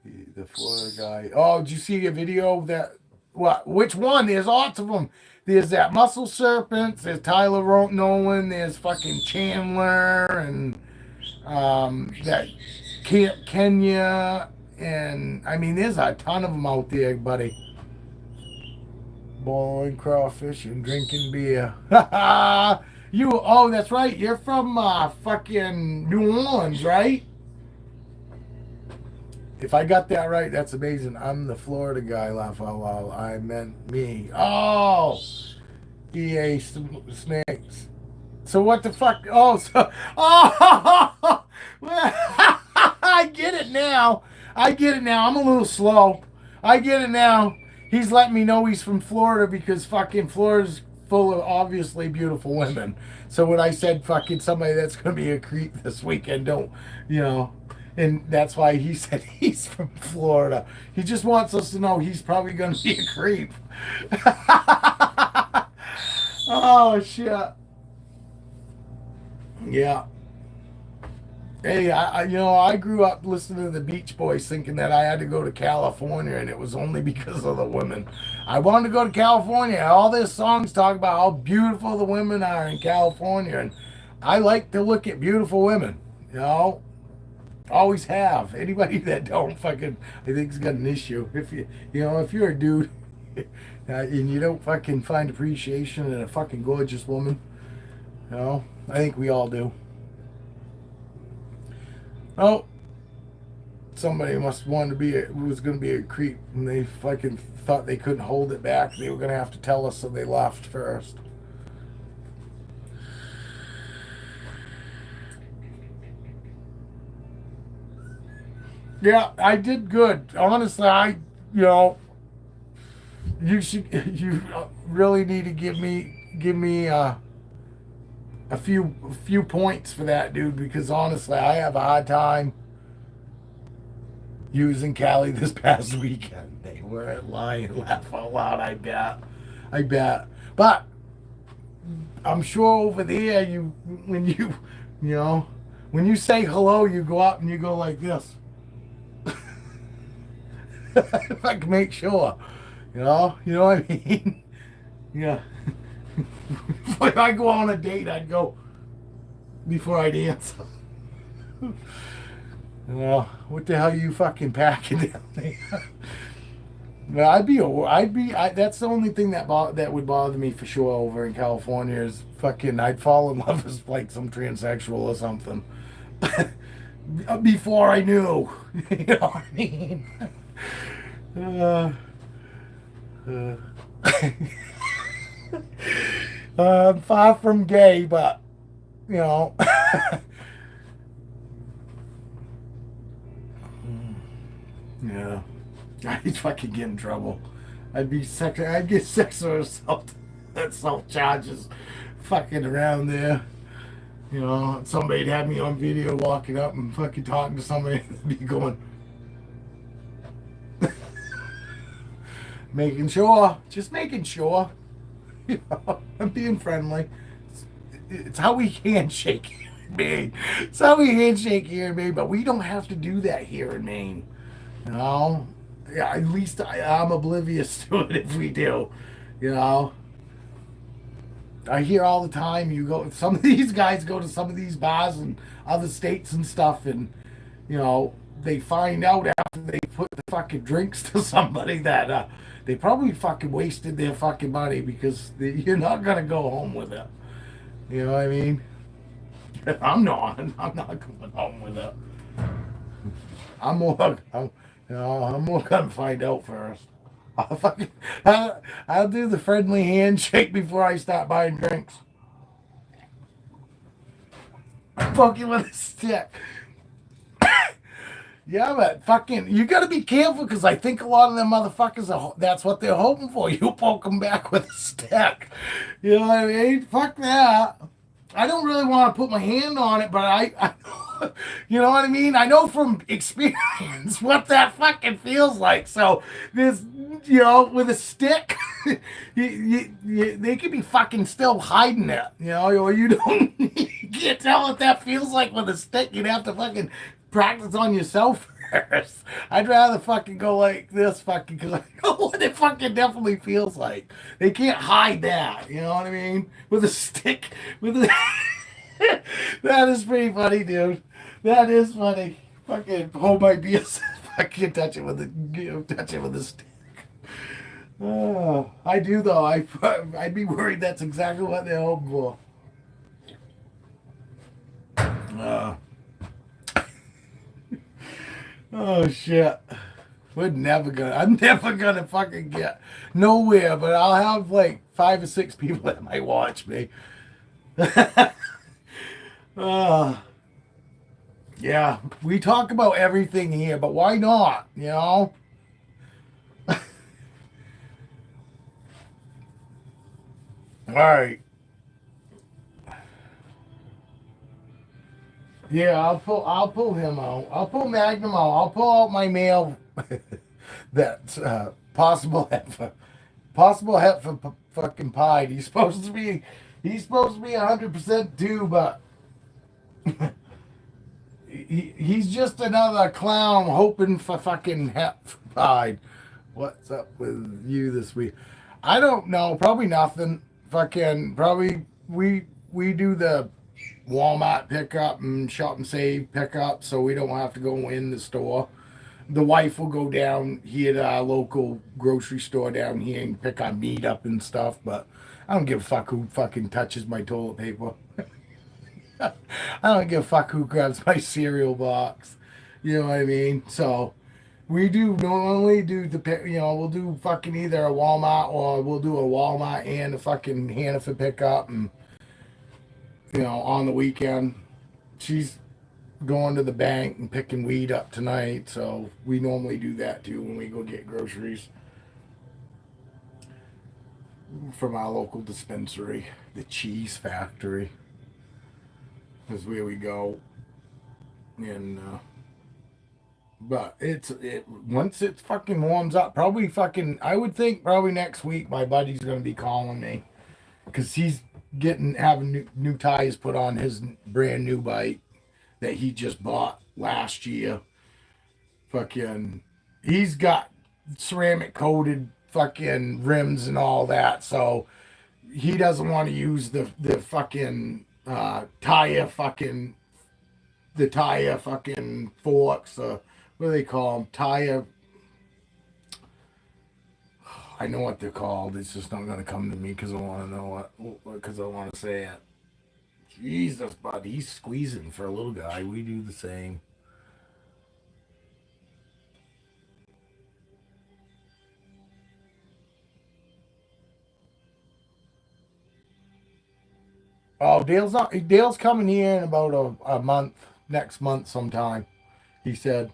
The Florida guy. Oh, did you see a video of that? What? Which one? There's lots of them. There's that Muscle Serpents. There's Tyler Nolan. There's fucking Chandler and that Camp Kenya. And I mean, there's a ton of them out there, buddy. Boiling crawfish and drinking beer. Oh, that's right. You're from fucking New Orleans, right? If I got that right, that's amazing. I'm the Florida guy, laugh out loud. I meant me. Oh, EA snakes. So what the fuck? Oh, so I get it now. I'm a little slow. I get it now. He's letting me know he's from Florida because fucking Florida's full of obviously beautiful women. So when I said fucking somebody that's going to be a creep this weekend, don't, and that's why he said he's from Florida. He just wants us to know he's probably going to be a creep. Oh, shit. Yeah. Hey, I grew up listening to the Beach Boys thinking that I had to go to California, and it was only because of the women. I wanted to go to California. All their songs talk about how beautiful the women are in California, and I like to look at beautiful women, Always have. Anybody that don't fucking, I think, has got an issue. If if you're a dude and you don't fucking find appreciation in a fucking gorgeous woman, I think we all do. Oh, somebody must want to be was going to be a creep, and they fucking thought they couldn't hold it back. They were going to have to tell us, so they left first. Yeah, I did good. Honestly, you know, you should, you really need to give me a few points for that, dude. Because honestly, I have a hard time using Cali this past weekend. They were lying, laugh out loud. I bet. But I'm sure over there, when you know, when you say hello, you go up and you go like this. If I can make sure, you know what I mean? Yeah. If I go on a date, I'd go before I'd answer. Well, what the hell are you fucking packing down there? Well, that's the only thing that would bother me for sure over in California is fucking, I'd fall in love as like some transsexual or something. Before I knew. You know what I mean? Uh, I'm far from gay, but, you know. Yeah. I'd fucking get in trouble. I'd get sexual assault charges fucking around there. You know, somebody'd have me on video walking up and fucking talking to somebody and be going, just making sure. You know, I'm being friendly. It's how we handshake here in Maine. It's how we handshake here in Maine, but we don't have to do that here in Maine. You know? Yeah, at least I'm oblivious to it if we do. You know? I hear all the time some of these guys go to some of these bars in other states and stuff, and, you know, they find out after they put the fucking drinks to somebody that they probably fucking wasted their fucking money because you're not going to go home with it. You know what I mean? I'm not. I'm not going home with it. I'm more. I'm more gonna find out first. I'll do the friendly handshake before I start buying drinks. Poke you with a stick. Yeah, but fucking, you gotta be careful because I think a lot of them motherfuckers that's what they're hoping for. You poke them back with a stick. You know what I mean? Fuck that. I don't really want to put my hand on it, but you know what I mean? I know from experience what that fucking feels like. So this, with a stick, they could be fucking still hiding it, or you don't, you can't tell what that feels like with a stick. You'd have to fucking practice on yourself first. I'd rather fucking go like this fucking because I know what it fucking definitely feels like. They can't hide that, you know what I mean? With a stick, that is pretty funny, dude. That is funny. Fucking hold my beer. Fucking touch it with a stick. Oh, I do though. I'd be worried that's exactly what they're hoping for. Oh shit. I'm never gonna fucking get nowhere, but I'll have like 5 or 6 people that might watch me. Yeah, we talk about everything here, but why not, All right. Yeah, I'll pull him out. I'll pull Magnum out. I'll pull out my mail that's possible het for fucking pied. He's supposed to be 100% too, but he's just another clown hoping for fucking het for pied. What's up with you this week? I don't know. Probably nothing. Fucking probably we do the Walmart pickup and shop and save pickup, so we don't have to go in the store. The wife will go down here to our local grocery store down here and pick our meat up and stuff, but I don't give a fuck who fucking touches my toilet paper. I don't give a fuck who grabs my cereal box. You know what I mean? So we do normally do the, we'll do fucking either a Walmart or we'll do a Walmart and a fucking Hannaford pickup, and on the weekend she's going to the bank and picking weed up tonight, so we normally do that too when we go get groceries from our local dispensary. The cheese factory is where we go, and but it once it fucking warms up, probably fucking, I would think probably next week my buddy's gonna be calling me because he's having new tires put on his brand new bike that he just bought last year. Fucking, he's got ceramic coated fucking rims and all that, so he doesn't want to use the fucking tire fucking forks. What do they call them? Tire. I know what they're called. It's just not going to come to me because I want to know because I want to say it. Jesus, bud, he's squeezing for a little guy. We do the same. Oh, Dale's coming here in about a month, next month sometime. He said.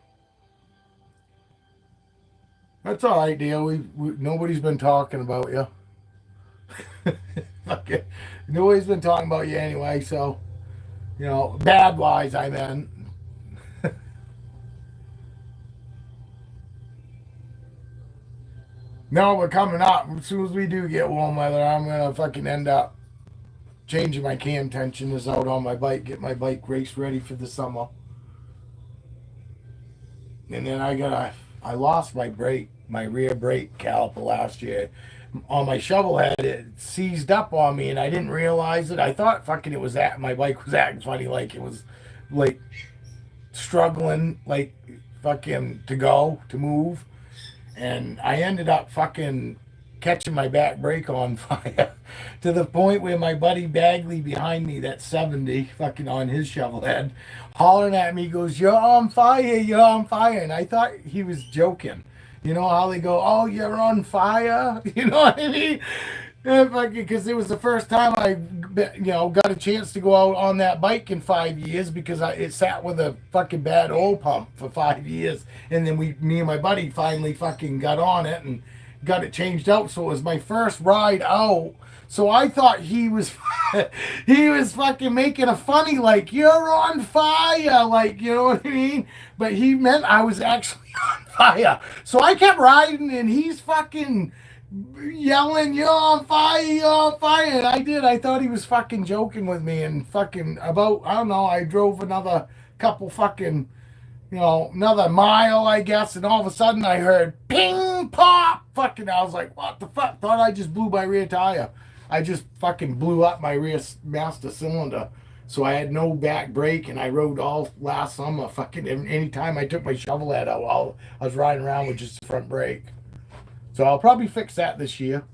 That's all right, Dale. Nobody's been talking about you. Okay. Nobody's been talking about you anyway, so bad wise, I meant. No, we're coming up. As soon as we do get warm weather, I'm gonna fucking end up changing my cam tensioners out on my bike, get my bike race ready for the summer. And then I lost my rear brake caliper last year. On my shovel head, it seized up on me and I didn't realize it. I thought fucking it was my bike was acting funny, like it was like struggling, like fucking to move. And I ended up fucking catching my back brake on fire to the point where my buddy Bagley behind me, that's 70, fucking on his shovel head, hollering at me, goes, "You're on fire, you're on fire." And I thought he was joking. You know how they go, "Oh, you're on fire." You know what I mean? Because it was the first time I, got a chance to go out on that bike in 5 years because it sat with a fucking bad oil pump for 5 years, and then me and my buddy finally fucking got on it and got it changed out. So it was my first ride out. So I thought he was, he was fucking making a funny, like, "You're on fire," like, you know what I mean? But he meant I was actually on fire. So I kept riding, and he's fucking yelling, "You're on fire, you're on fire." And I did. I thought he was fucking joking with me, and fucking about, I don't know, I drove another couple fucking, another mile, I guess, and all of a sudden I heard ping pop. Fucking, I was like, "What the fuck?" Thought I just blew my rear tire. I just fucking blew up my rear master cylinder. So I had no back brake, and I rode all last summer. Fucking anytime I took my shovel head out, I was riding around with just the front brake. So I'll probably fix that this year.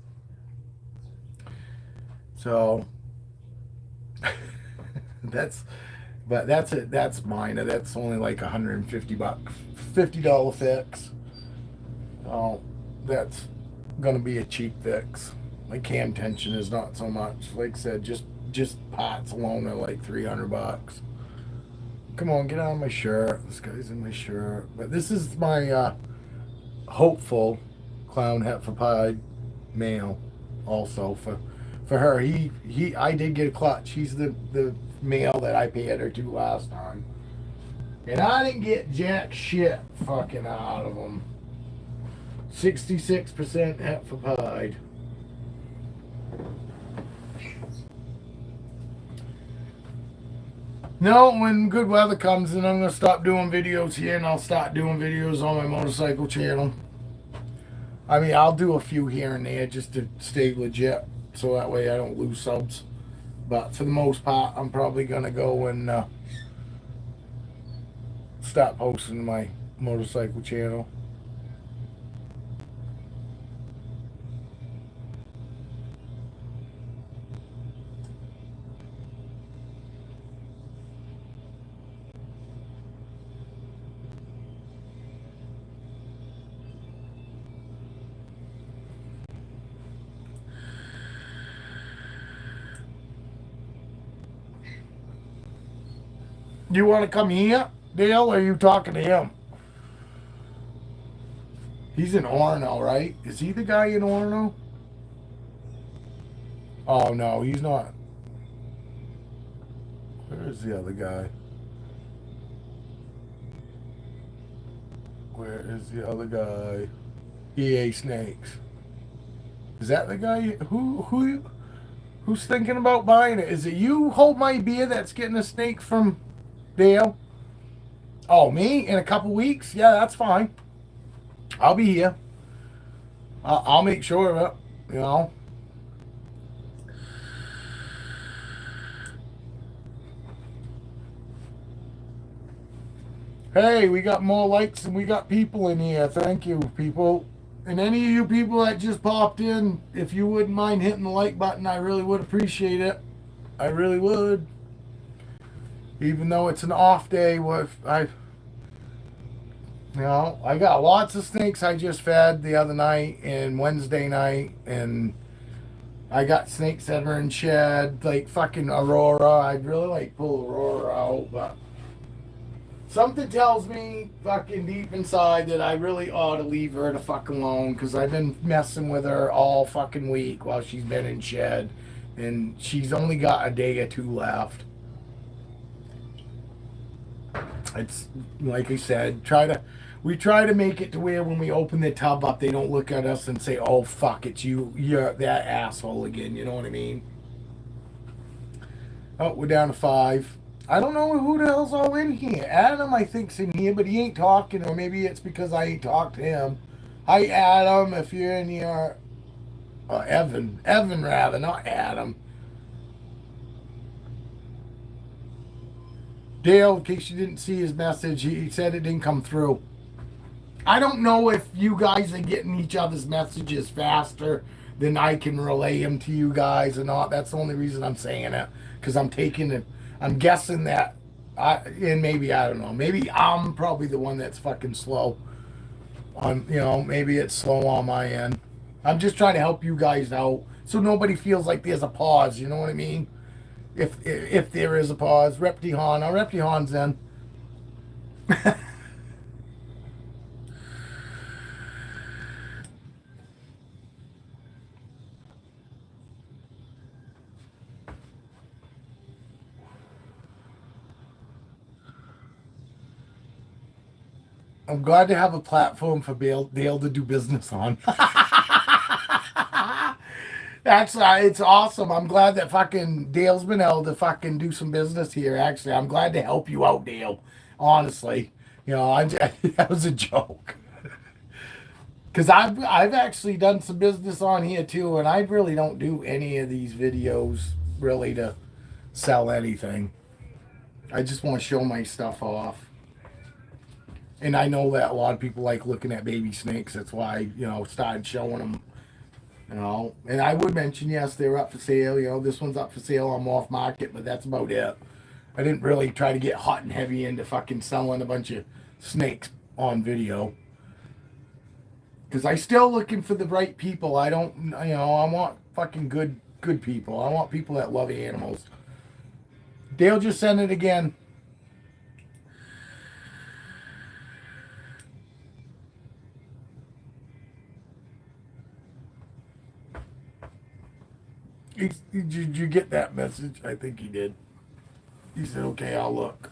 So that's, but that's it. That's mine. That's only like $150, $50 fix. Oh, that's gonna be a cheap fix. My cam tension is not so much. Like I said, just pots alone are like $300. Come on, get on my shirt. This guy's in my shirt. But this is my hopeful clown hat for pie male. Also for her, I did get a clutch. He's the male that I paid her to last time, and I didn't get jack shit fucking out of him. 66% hat for pied. No, when good weather comes, then I'm gonna stop doing videos here, and I'll start doing videos on my motorcycle channel. I mean, I'll do a few here and there just to stay legit, so that way I don't lose subs. But for the most part, I'm probably gonna go and stop posting my motorcycle channel. You want to come here, Dale, or are you talking to him? He's in Orono, right? Is he the guy in Orono? Oh, no, he's not. Where's the other guy? Where is the other guy? EA Snakes. Is that the guy? Who's thinking about buying it? Is it you, Hold My Beer, that's getting a snake from Dale? Oh, me? In a couple weeks? Yeah, that's fine. I'll be here. I'll make sure of it, you know. Hey, we got more likes than we got people in here. Thank you, people. And any of you people that just popped in, if you wouldn't mind hitting the like button, I really would appreciate it. I really would. Even though it's an off day, I got lots of snakes I just fed the other night and Wednesday night, and I got snakes that are in shed, like fucking Aurora. I'd really like pull Aurora out, but something tells me fucking deep inside that I really ought to leave her the fucking alone, because I've been messing with her all fucking week while she's been in shed, and she's only got a day or two left. It's like I said, we try to make it to where when we open the tub up, they don't look at us and say, "Oh fuck, it's you're that asshole again." You know what I mean? Oh, we're down to 5. I don't know who the hell's all in here. Adam, I think's in here, but he ain't talking, or maybe it's because I ain't talked to him. Hi, Adam, if you're in here. Evan rather, not Adam. Dale, in case you didn't see his message, he said it didn't come through. I don't know if you guys are getting each other's messages faster than I can relay them to you guys or not. That's the only reason I'm saying it, because I'm taking it. I'm guessing that, and maybe I don't know. Maybe I'm probably the one that's fucking slow. Maybe it's slow on my end. I'm just trying to help you guys out, so nobody feels like there's a pause. You know what I mean? If there is a pause, Reptihan. Oh, Reptihan's in. I'm glad to have a platform for Dale to do business on. It's awesome. I'm glad that fucking Dale's been able to fucking do some business here. Actually, I'm glad to help you out, Dale. Honestly, that was a joke. Because I've actually done some business on here too, and I really don't do any of these videos really to sell anything. I just want to show my stuff off. And I know that a lot of people like looking at baby snakes. That's why I started showing them. And I would mention, yes, they're up for sale. This one's up for sale. I'm off market, but that's about it. I didn't really try to get hot and heavy into fucking selling a bunch of snakes on video. Because I still looking for the right people. I don't, I want fucking good people. I want people that love animals. Dale just sent it again. Did you get that message? I think he did. He said, "Okay, I'll look."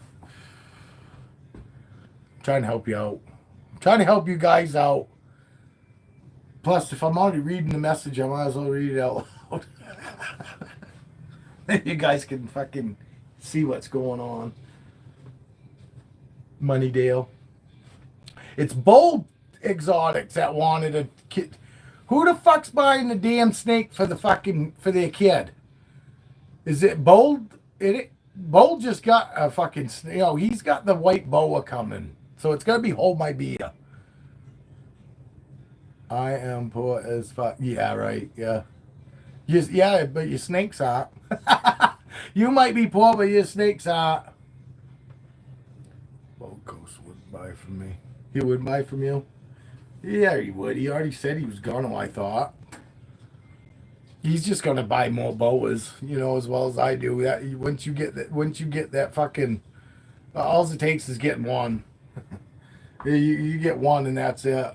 I'm trying to help you out. I'm trying to help you guys out. Plus, if I'm already reading the message, I might as well read it out loud. You guys can fucking see what's going on. Money Dale. It's Bold Exotics that wanted a kid. Who the fuck's buying the damn snake for their kid? Is it Bold? Bold just got a fucking, he's got the white boa coming. So it's going to be Hold My Beer. I am poor as fuck. Yeah, right. Yeah. Yeah, but your snakes aren't. You might be poor, but your snakes aren't. Bold Coast wouldn't buy from me. He would buy from you? Yeah, he would. He already said he was gonna, I thought. He's just gonna buy more boas, as well as I do. That once you get that fucking All it takes is getting one. You get one and that's it.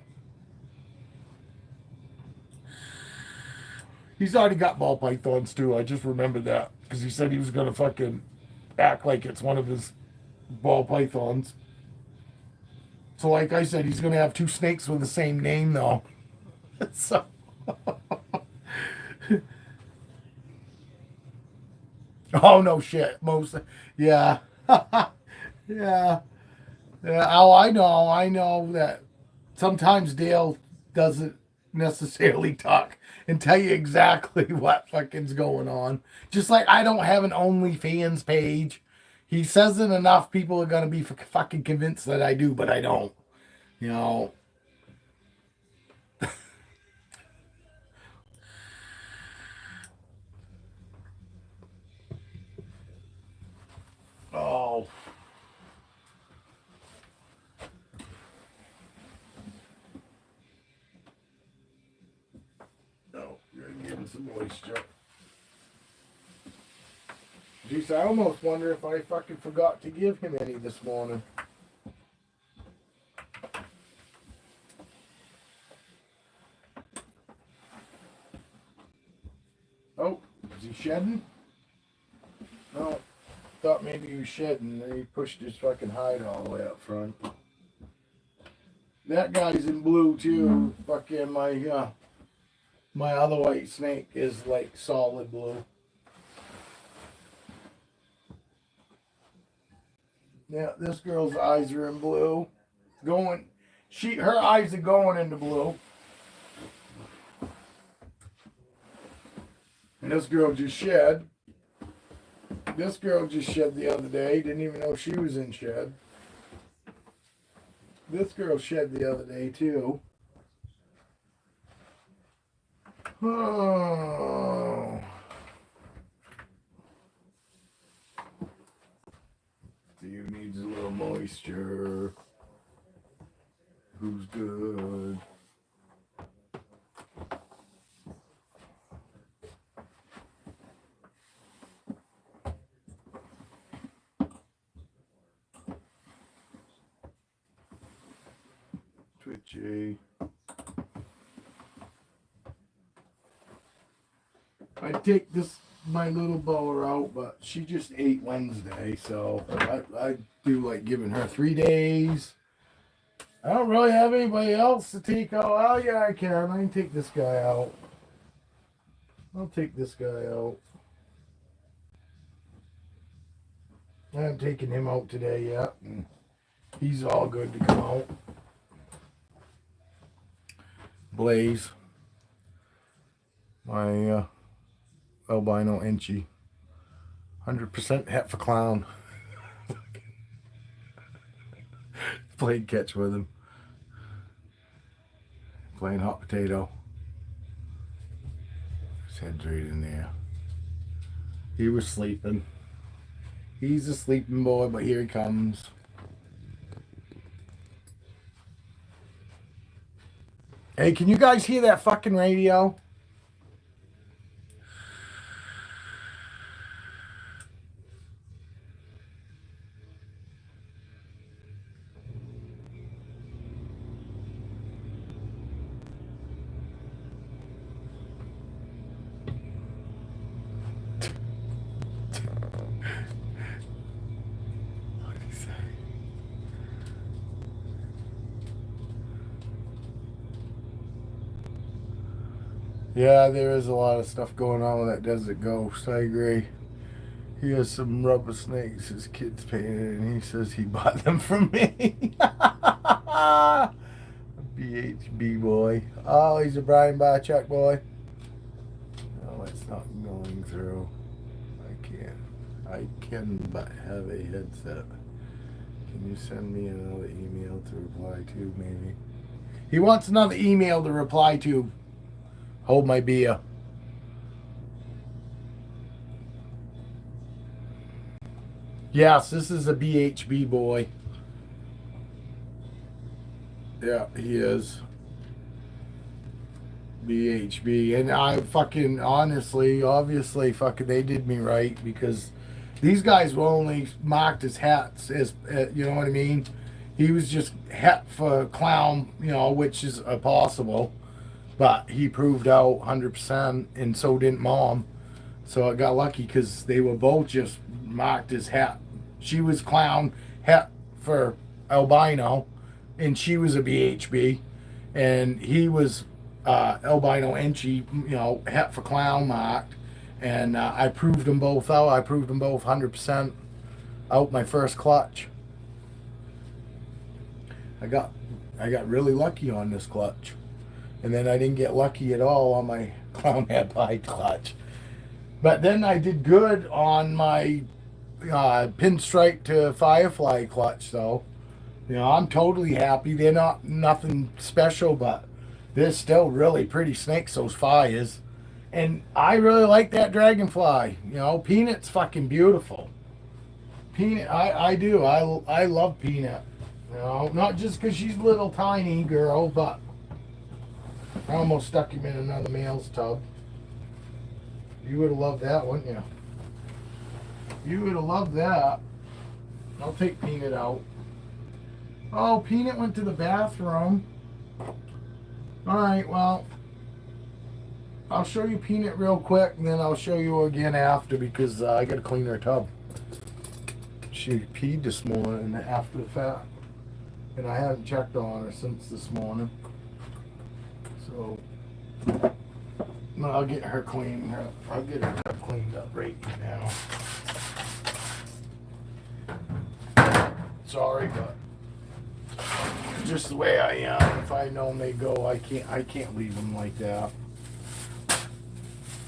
He's already got ball pythons too. I just remembered that because he said he was gonna fucking act like it's one of his ball pythons. So, like I said, he's gonna have two snakes with the same name though. So, oh no shit, most yeah, yeah, yeah. Oh, I know that sometimes Dale doesn't necessarily talk and tell you exactly what fucking's going on. Just like I don't have an OnlyFans page. He says it enough, people are gonna be fucking convinced that I do, but I don't. You know. Oh. No, you're gonna give him some moisture. Jeez, I almost wonder if I fucking forgot to give him any this morning. Oh, is he shedding? No, thought maybe he was shedding. And he pushed his fucking hide all the way up front. That guy's in blue too. Fucking my other white snake is like solid blue. Yeah, this girl's eyes are in blue. Her eyes are going into blue. And this girl just shed. This girl just shed the other day. Didn't even know she was in shed. This girl shed the other day too. Oh. Steve needs a little moisture. Who's good? Twitchy. I take my little Boa out, but she just ate Wednesday, so I do like giving her 3 days. I don't really have anybody else to take out. Oh yeah, I can take this guy out. I'll take this guy out. I haven't taken him out today yet. He's all good to come out. Blaze. My albino inchy. 100% het for clown. Played catch with him. Playing hot potato. His head's right in there. He was sleeping. He's a sleeping boy, but here he comes. Hey, can you guys hear that fucking radio? Yeah, there is a lot of stuff going on with that desert ghost. I agree. He has some rubber snakes his kids painted, and he says he bought them from me. BHB boy. Oh, he's a Brian Barchuk boy. No, it's not going through. I can but have a headset. Can you send me another email to reply to, maybe? He wants another email to reply to. Hold my beer. Yes, this is a BHB boy. Yeah, he is. BHB. And I fucking honestly, obviously, fucking they did me right because These guys were only marked as hats, as you know what I mean. He was just het for clown, you know, which is possible, but he proved out 100%, and so didn't mom. So I got lucky because they were both just marked as het. She was clown het for albino, and she was a BHB, and he was albino and she, you know, het for clown marked. And I proved them both out. I proved them both 100% out my first clutch. I got really lucky on this clutch, and then I didn't get lucky at all on my clown head pie clutch. But then I did good on my pinstripe to firefly clutch, though. You know, I'm totally happy. They're not nothing special, but they're still really pretty snakes, those fires. And I really like that dragonfly. You know, Peanut's fucking beautiful. Peanut, I do. I love Peanut. You know, not just because she's a little tiny girl, but I almost stuck him in another male's tub. You would have loved that, wouldn't you? You would have loved that. I'll take Peanut out. Oh, Peanut went to the bathroom. Alright, well, I'll show you Peanut real quick, and then I'll show you again after, because I got to clean her tub. She peed this morning after the fact, and I haven't checked on her since this morning. So, I'll get her cleaned up. I'll get her tub cleaned up right now. Sorry, but just the way I am. If I know they go, I can't leave them like that.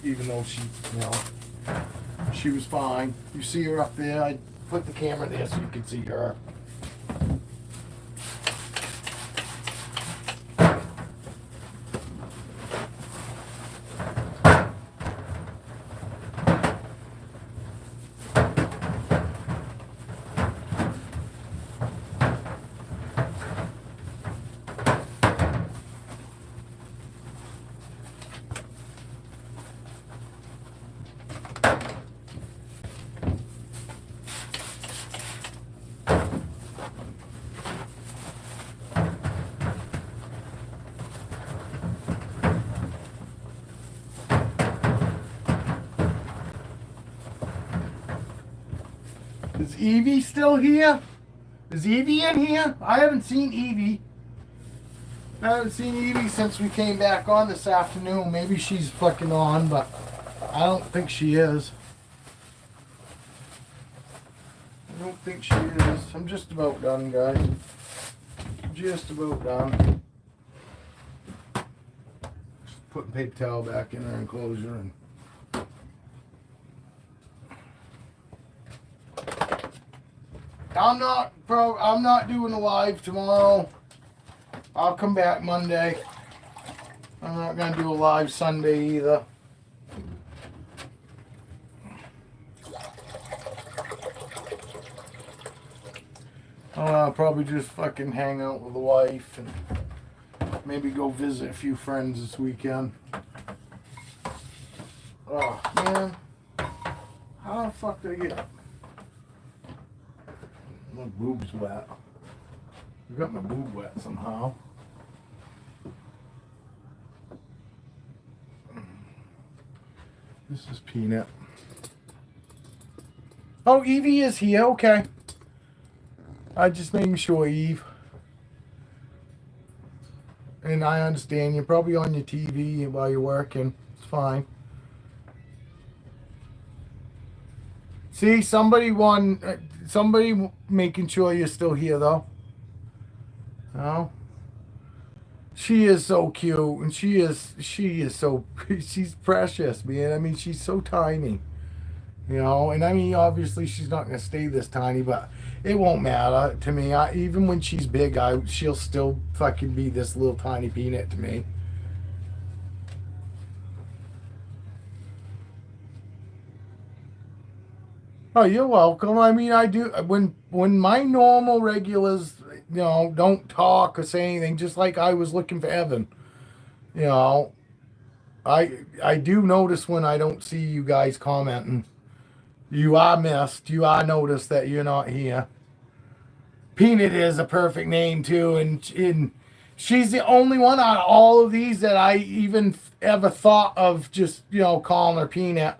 Even though she, you know, she was fine. You see her up there. I put the camera there so you can see her. Is Evie still here? Is Evie in here? I haven't seen Evie. I haven't seen Evie since we came back on this afternoon. Maybe she's fucking on, but I don't think she is. I don't think she is. I'm just about done, guys. Just about done. Just putting paper towel back in her enclosure and I'm not doing a live tomorrow. I'll come back Monday. I'm not gonna do a live Sunday either. I'll probably just fucking hang out with the wife and maybe go visit a few friends this weekend. Oh man, how the fuck did I get? My boob's wet. I got my boob wet somehow. This is Peanut. Oh, Evie is here. Okay. I just making sure, Eve. And I understand you're probably on your TV while you're working. It's fine. See, somebody making sure you're still here, though. Oh, she is so cute, and she is so, she's precious, man. I mean, she's so tiny, you know. And I mean, obviously, she's not gonna stay this tiny, but it won't matter to me. Even when she's big, she'll still fucking be this little tiny Peanut to me. Oh, you're welcome. I mean, I do when my normal regulars, you know, don't talk or say anything, just like I was looking for Evan. You know, I do notice when I don't see you guys commenting. You are missed. You are noticed that you're not here. Peanut is a perfect name too, and she's the only one out of all of these that I even ever thought of just calling her Peanut.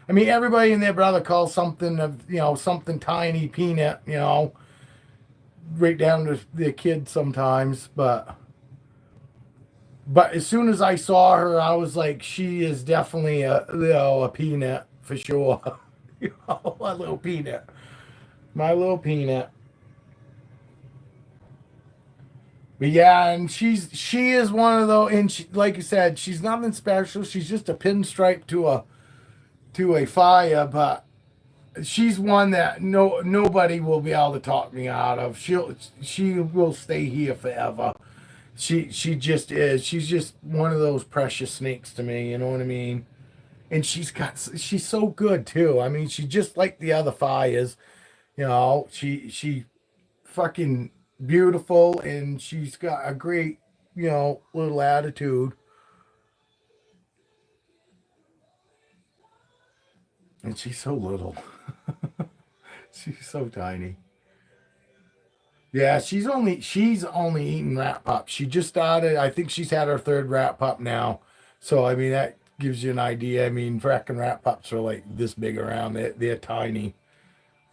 I mean, everybody and their brother calls something of something tiny Peanut, right down to their kids sometimes. But as soon as I saw her, I was like, she is definitely a Peanut for sure. A little Peanut, my little Peanut. But yeah, and she is one of those, and like you said, she's nothing special. She's just a pinstripe to a fire, but she's one that nobody will be able to talk me out of. She will stay here forever. She just is. She's just one of those precious snakes to me. You know what I mean? And she's so good too. I mean, she's just like the other fires. She fucking beautiful, and she's got a great little attitude, and she's so little. She's so tiny. Yeah, she's only eating rat pups. She just started. I think she's had her third rat pup now. So I mean that gives you an idea. I mean, fracking rat pups are like this big around. They're tiny.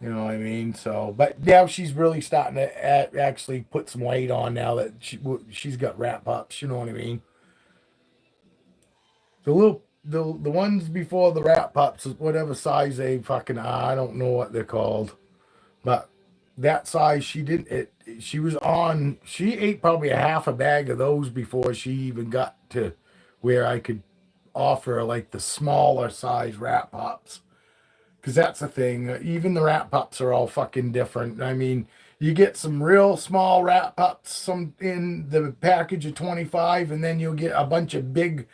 You know what I mean? So, but now she's really starting to actually put some weight on now that she's got rat pups. You know what I mean? The ones before the rat pups, whatever size they fucking are, I don't know what they're called, but that size she didn't. She was on. She ate probably a half a bag of those before she even got to where I could offer like the smaller size rat pups. Because that's the thing. Even the rat pups are all fucking different. I mean, you get some real small rat pups, some in the package of 25, and then you'll get a bunch of big,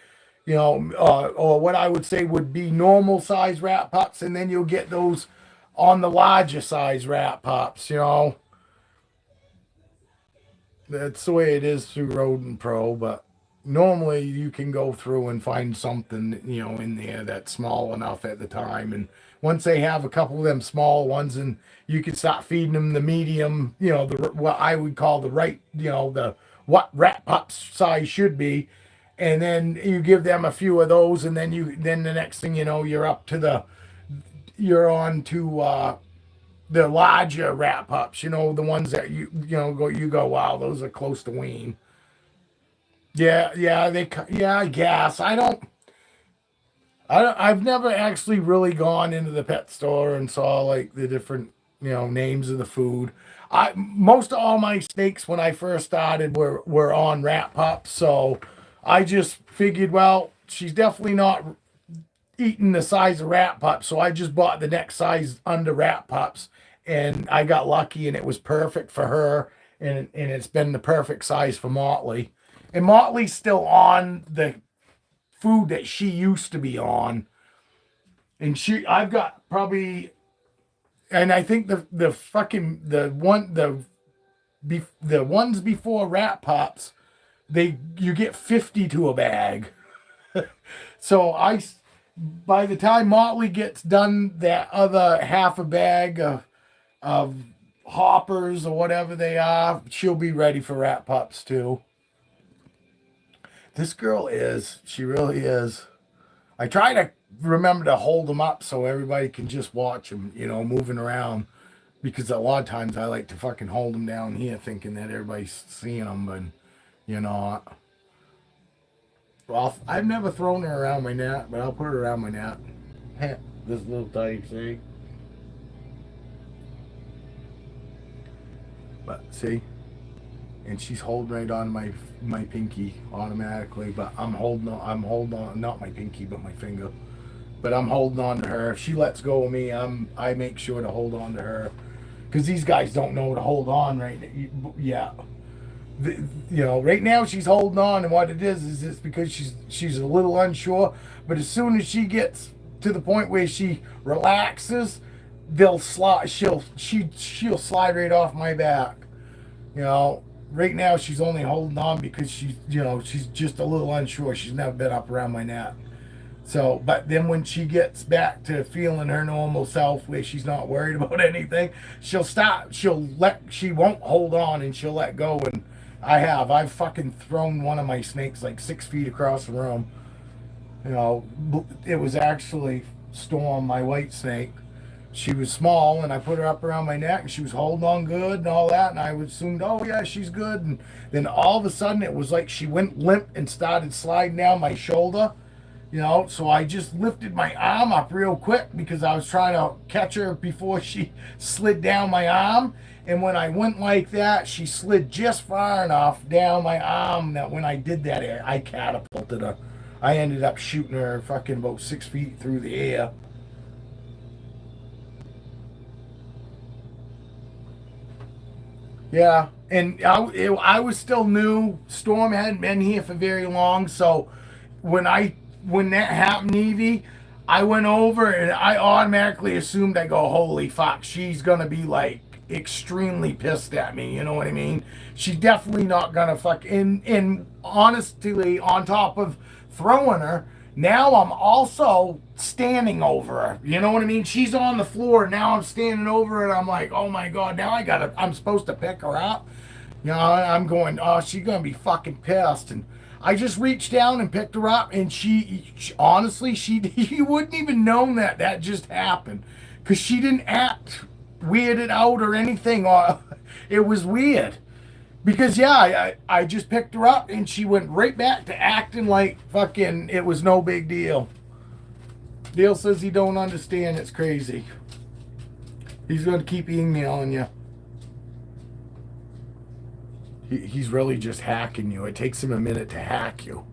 or what I would say would be normal size rat pups, and then you'll get those on the larger size rat pups. That's the way it is through Rodent Pro, but normally you can go through and find something, in there that's small enough at the time. And once they have a couple of them small ones, and you can start feeding them the medium, what I would call the right, the what rat pup size should be. And then you give them a few of those, and then the next thing you know, you're on to the larger rat pups, the ones that you go, wow, those are close to wean. Yeah, yeah, yeah, I guess. I've never actually really gone into the pet store and saw like the different, names of the food. Most of all my snakes when I first started were on rat pups, so I just figured, well, she's definitely not eating the size of rat pups, so I just bought the next size under rat pups, and I got lucky, and it was perfect for her, and it's been the perfect size for Motley, and Motley's still on the food that she used to be on, and I've got probably, and I think the fucking the ones before rat pups, you get 50 to a bag. So by the time Motley gets done that other half a bag of hoppers or whatever they are, she'll be ready for rat pups too. This girl she really is. I try to remember to hold them up so everybody can just watch them, moving around. Because a lot of times I like to fucking hold them down here thinking that everybody's seeing them, but you know. Well, I've never thrown her around my neck, but I'll put her around my neck. This little tiny thing. But see, and she's holding right on my pinky automatically. But I'm holding on, not my pinky, but my finger. But I'm holding on to her. If she lets go of me, I make sure to hold on to her, because these guys don't know to hold on right now. Yeah. Right now she's holding on, and what it is it's because she's a little unsure. But as soon as she gets to the point where she relaxes, they'll slide. She'll slide right off my back. Right now she's only holding on because she's just a little unsure. She's never been up around my neck. So, but then when she gets back to feeling her normal self, where she's not worried about anything, she'll stop. She won't hold on and she'll let go. And I've fucking thrown one of my snakes like 6 feet across the room. You know, it was actually Storm, my white snake. She was small, and I put her up around my neck, and she was holding on good and all that. And I assumed, oh yeah, she's good. And then all of a sudden, it was like she went limp and started sliding down my shoulder. You know, so I just lifted my arm up real quick because I was trying to catch her before she slid down my arm. And when I went like that, she slid just far enough down my arm that when I did that, I catapulted her. I ended up shooting her fucking about 6 feet through the air. Yeah, and I was still new. Storm hadn't been here for very long, so when I when that happened, Evie, I went over and I automatically assumed, I go, holy fuck, she's gonna be like extremely pissed at me. You know what I mean? She's definitely not gonna fuck. And honestly, on top of throwing her, now I'm also standing over her. You know what I mean? She's on the floor. Now I'm standing over her and I'm like, oh my God, now I'm supposed to pick her up. You know, I'm going, oh, she's going to be fucking pissed. And I just reached down and picked her up. And she honestly, you wouldn't even know that just happened. Because she didn't act weirded out or anything. It was weird. Because yeah, I just picked her up and she went right back to acting like fucking it was no big deal. Dale says he don't understand. It's crazy. He's going to keep emailing you. He's really just hacking you. It takes him a minute to hack you.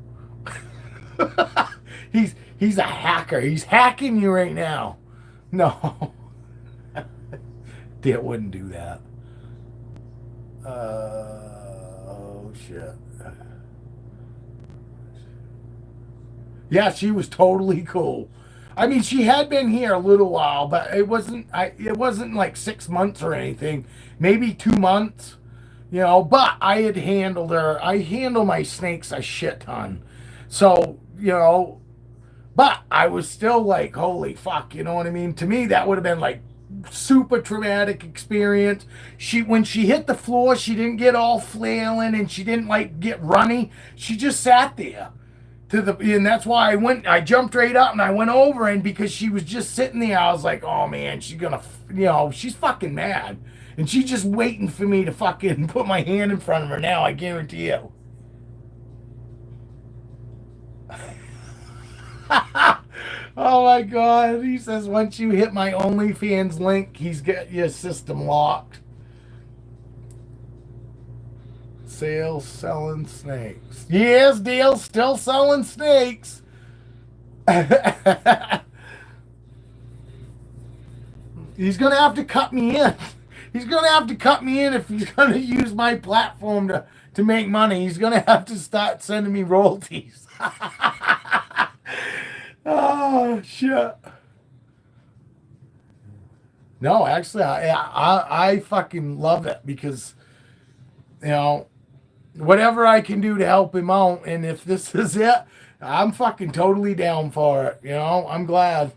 He's a hacker. He's hacking you right now. No. Dale wouldn't do that. Oh shit. Yeah, she was totally cool. I mean, she had been here a little while, but it wasn't like 6 months or anything. Maybe 2 months, you know. But I had handled her. I handle my snakes a shit ton, so you know. But I was still like, holy fuck, you know what I mean? To me, that would have been like super traumatic experience. When she hit the floor, she didn't get all flailing and she didn't like get runny. She just sat there and that's why I jumped right up and I went over, and because she was just sitting there, I was like, oh man, she's gonna, she's fucking mad. And she's just waiting for me to fucking put my hand in front of her now, I guarantee you. Oh my God. He says, once you hit my OnlyFans link, he's got your system locked. Sales selling snakes. Yes, Dale's still selling snakes. He's going to have to cut me in. He's going to have to cut me in if he's going to use my platform to make money. He's going to have to start sending me royalties. Oh, shit. No, actually, I fucking love it because, you know, whatever I can do to help him out, and if this is it, I'm fucking totally down for it. You know, I'm glad.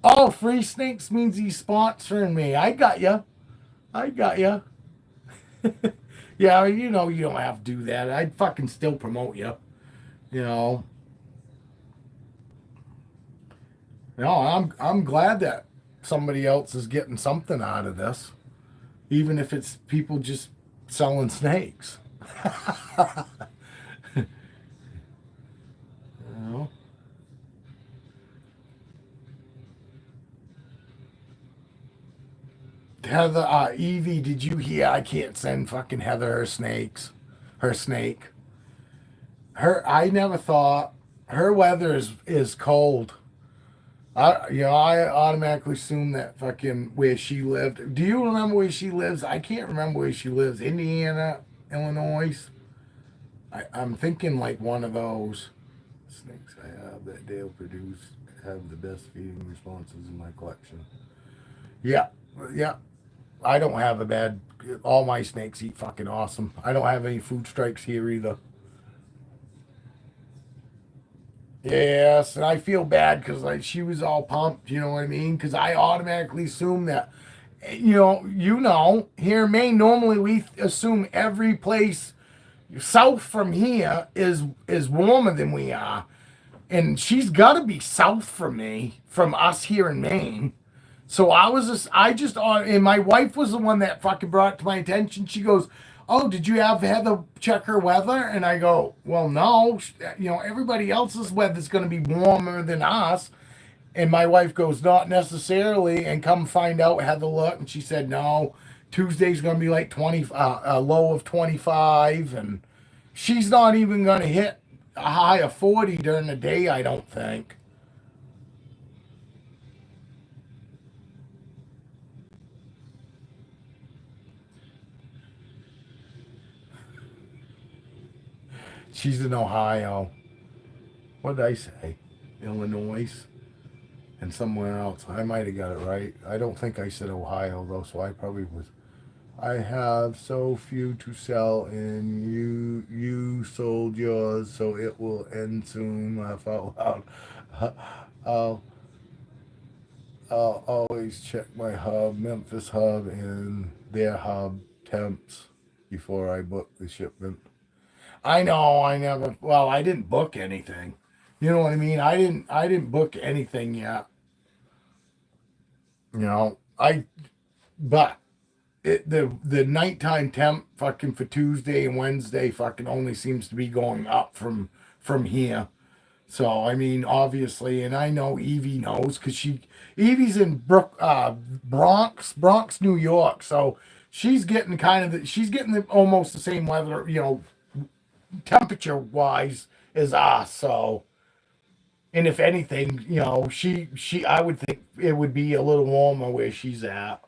Oh, free snakes means he's sponsoring me. I got you. I got you. Yeah, you know you don't have to do that. I'd fucking still promote you. You know. No, I'm glad that somebody else is getting something out of this, even if it's people just selling snakes. You know? Heather, Evie, did you hear? I can't send fucking Heather her snakes, her snake. I never thought her weather is cold. I automatically assume that fucking where she lived. Do you remember where she lives? I can't remember where she lives. Indiana, Illinois. I'm thinking like one of those. Snakes I have that Dale produced have the best feeding responses in my collection. Yeah, yeah. I don't have a bad. All my snakes eat fucking awesome. I don't have any food strikes here either. Yes, and I feel bad because like she was all pumped, you know what I mean? Because I automatically assume that, here in Maine, normally we assume every place south from here is warmer than we are, and she's got to be south from me, from us here in Maine. So I just, and my wife was the one that fucking brought it to my attention. She goes, "Oh, did you have Heather check her weather?" And I go, "Well, no. Everybody else's weather's going to be warmer than us." And my wife goes, "Not necessarily." And come find out, Heather looked, and she said, "No, Tuesday's going to be like 20, a low of 25, and she's not even going to hit a high of 40 during the day. I don't think." She's in Ohio. What did I say? Illinois and somewhere else. I might have got it right. I don't think I said Ohio though, so I probably was. I have so few to sell, and you sold yours, so it will end soon. Laugh out loud. I'll I'll always check my hub, Memphis hub, and their hub temps before I book the shipment. I know I never. Well, I didn't book anything. You know what I mean? I didn't book anything yet. But the nighttime temp fucking for Tuesday and Wednesday fucking only seems to be going up from here. So I mean, obviously, and I know Evie knows because Evie's in Bronx, New York. So she's getting she's getting almost the same weather, temperature wise as us. So, and if anything, I would think it would be a little warmer where she's at.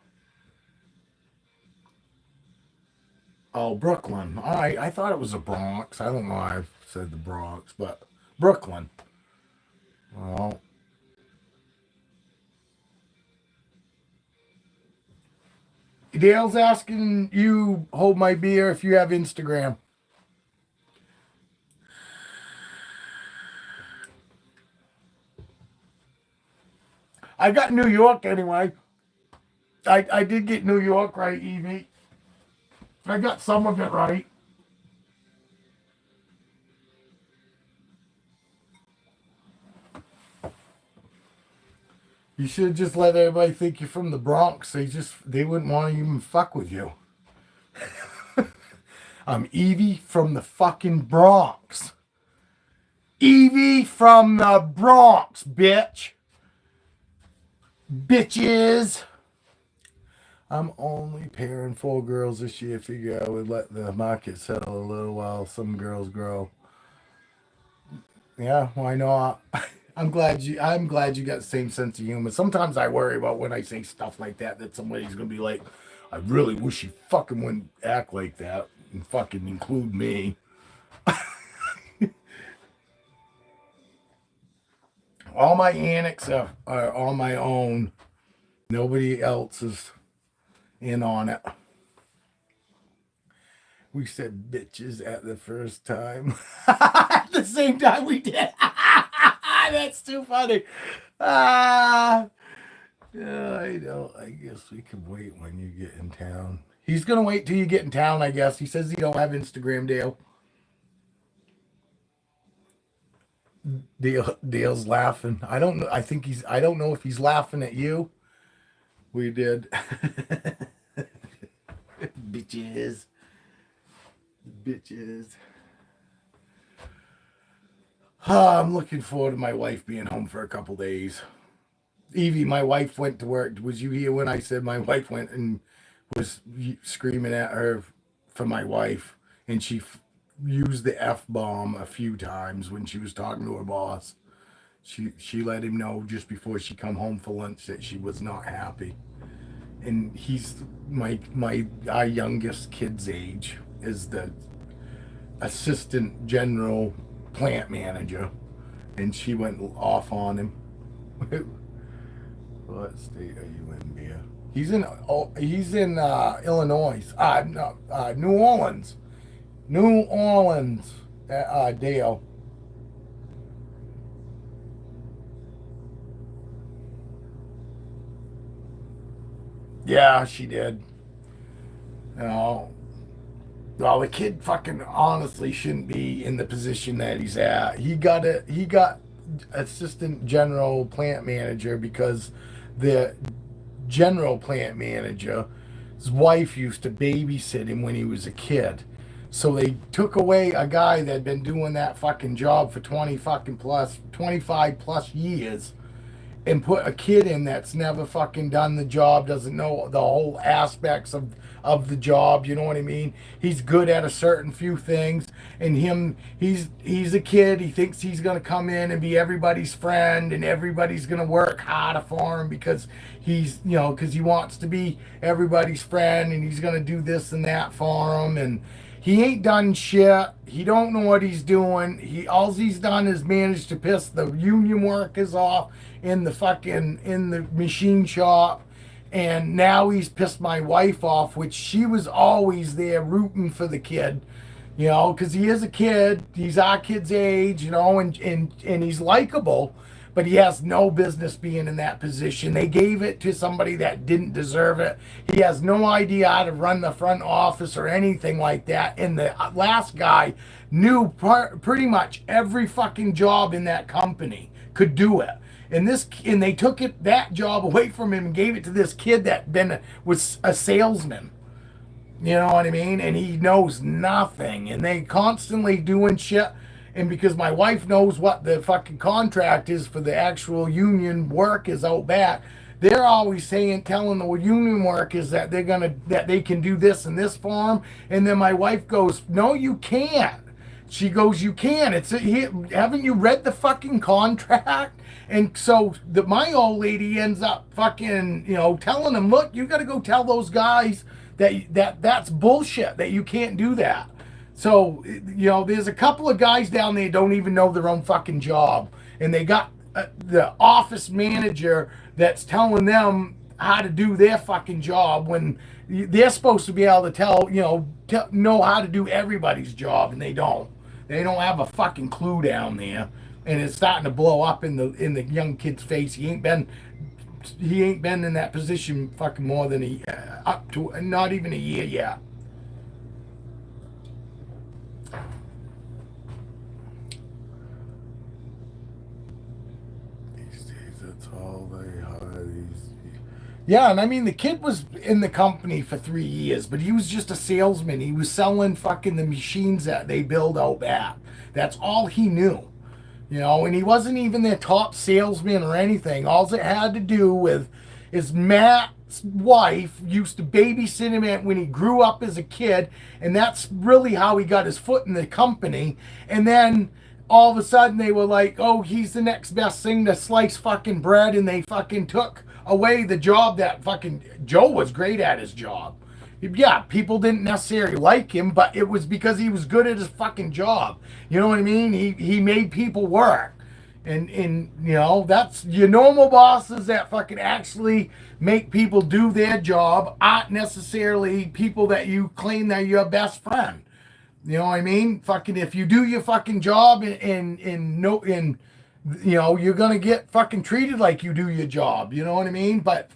Oh, Brooklyn. All right, I thought it was the Bronx. I don't know why I said the Bronx, but Brooklyn. Well, Dale's asking you, hold my beer, if you have Instagram. I got New York anyway. I did get New York right, Evie. I got some of it right. You should just let everybody think you're from the Bronx. They wouldn't want to even fuck with you. I'm Evie from the fucking Bronx. Evie from the Bronx, bitch. Bitches. I'm only pairing 4 girls this year. Figure I would let the market settle a little while some girls grow. Yeah, why not? I'm glad you got the same sense of humor. Sometimes I worry about when I say stuff like that somebody's gonna be like, I really wish you fucking wouldn't act like that and fucking include me. All my annex are on my own. Nobody else is in on it. We said bitches at the first time. At the same time we did. That's too funny. Ah, yeah, I know. I guess we can wait when you get in town. He's gonna wait till you get in town, I guess. He says he don't have Instagram, Dale. Dale's laughing. I don't know. I don't know if he's laughing at you. We did. Bitches. Bitches. I'm looking forward to my wife being home for a couple days. Evie, my wife went to work. Was you here when I said my wife went and was screaming at her for my wife? And she used the F bomb a few times when she was talking to her boss. She let him know just before she come home for lunch that she was not happy. And he's my our youngest kid's age is the assistant general plant manager, and she went off on him. What state are you in, Mia? He's in Illinois. No, New Orleans. New Orleans. Dale. Yeah, she did. You know, well, the kid fucking honestly shouldn't be in the position that he's at. He got assistant general plant manager because the general plant manager, his wife used to babysit him when he was a kid. So they took away a guy that had been doing that fucking job for 20 fucking plus 25 plus years and put a kid in that's never fucking done the job, doesn't know the whole aspects of the job, you know what I mean? He's good at a certain few things, and he's a kid, he thinks he's going to come in and be everybody's friend and everybody's going to work harder for him because he's, you know, cuz he wants to be everybody's friend and he's going to do this and that for him, and he ain't done shit. He don't know what he's doing. He all he's done is managed to piss the union workers off in the machine shop, and now he's pissed my wife off, which she was always there rooting for the kid, you know, because he is a kid. He's our kid's age, you know, and he's likable, but he has no business being in that position. They gave it to somebody that didn't deserve it. He has no idea how to run the front office or anything like that. And the last guy knew pretty much every fucking job in that company, could do it. And they took that job away from him and gave it to this kid that was a salesman. You know what I mean? And he knows nothing. And they constantly doing shit. And because my wife knows what the fucking contract is for the actual union work is out back, they're always telling the union workers that that they can do this and this for them. And then my wife goes, "No, you can't." She goes, "You can. Haven't you read the fucking contract?" And so my old lady ends up fucking, you know, telling them, "Look, you got to go tell those guys that's bullshit. That you can't do that." So, you know, there's a couple of guys down there don't even know their own fucking job, and they got the office manager that's telling them how to do their fucking job when they're supposed to be able to know how to do everybody's job, and they don't. They don't have a fucking clue down there, and it's starting to blow up in the young kid's face. He ain't been in that position fucking more than up to not even a year yet. These days, that's all they hire. Yeah, and I mean the kid was in the company for 3 years, but he was just a salesman. He was selling fucking the machines that they build out back. That's all he knew. You know, and he wasn't even their top salesman or anything. All it had to do with is Matt's wife used to babysit him when he grew up as a kid, and that's really how he got his foot in the company. And then all of a sudden they were like, "Oh, he's the next best thing to slice fucking bread," and they fucking took away the job that fucking Joe was great at his job. Yeah, people didn't necessarily like him, but it was because he was good at his fucking job. You know what I mean? He made people work. And you know, that's your normal bosses that fucking actually make people do their job aren't necessarily people that you claim that you're best friend. You know what I mean? Fucking if you do your fucking job and you know, you're gonna get fucking treated like you do your job. You know what I mean? But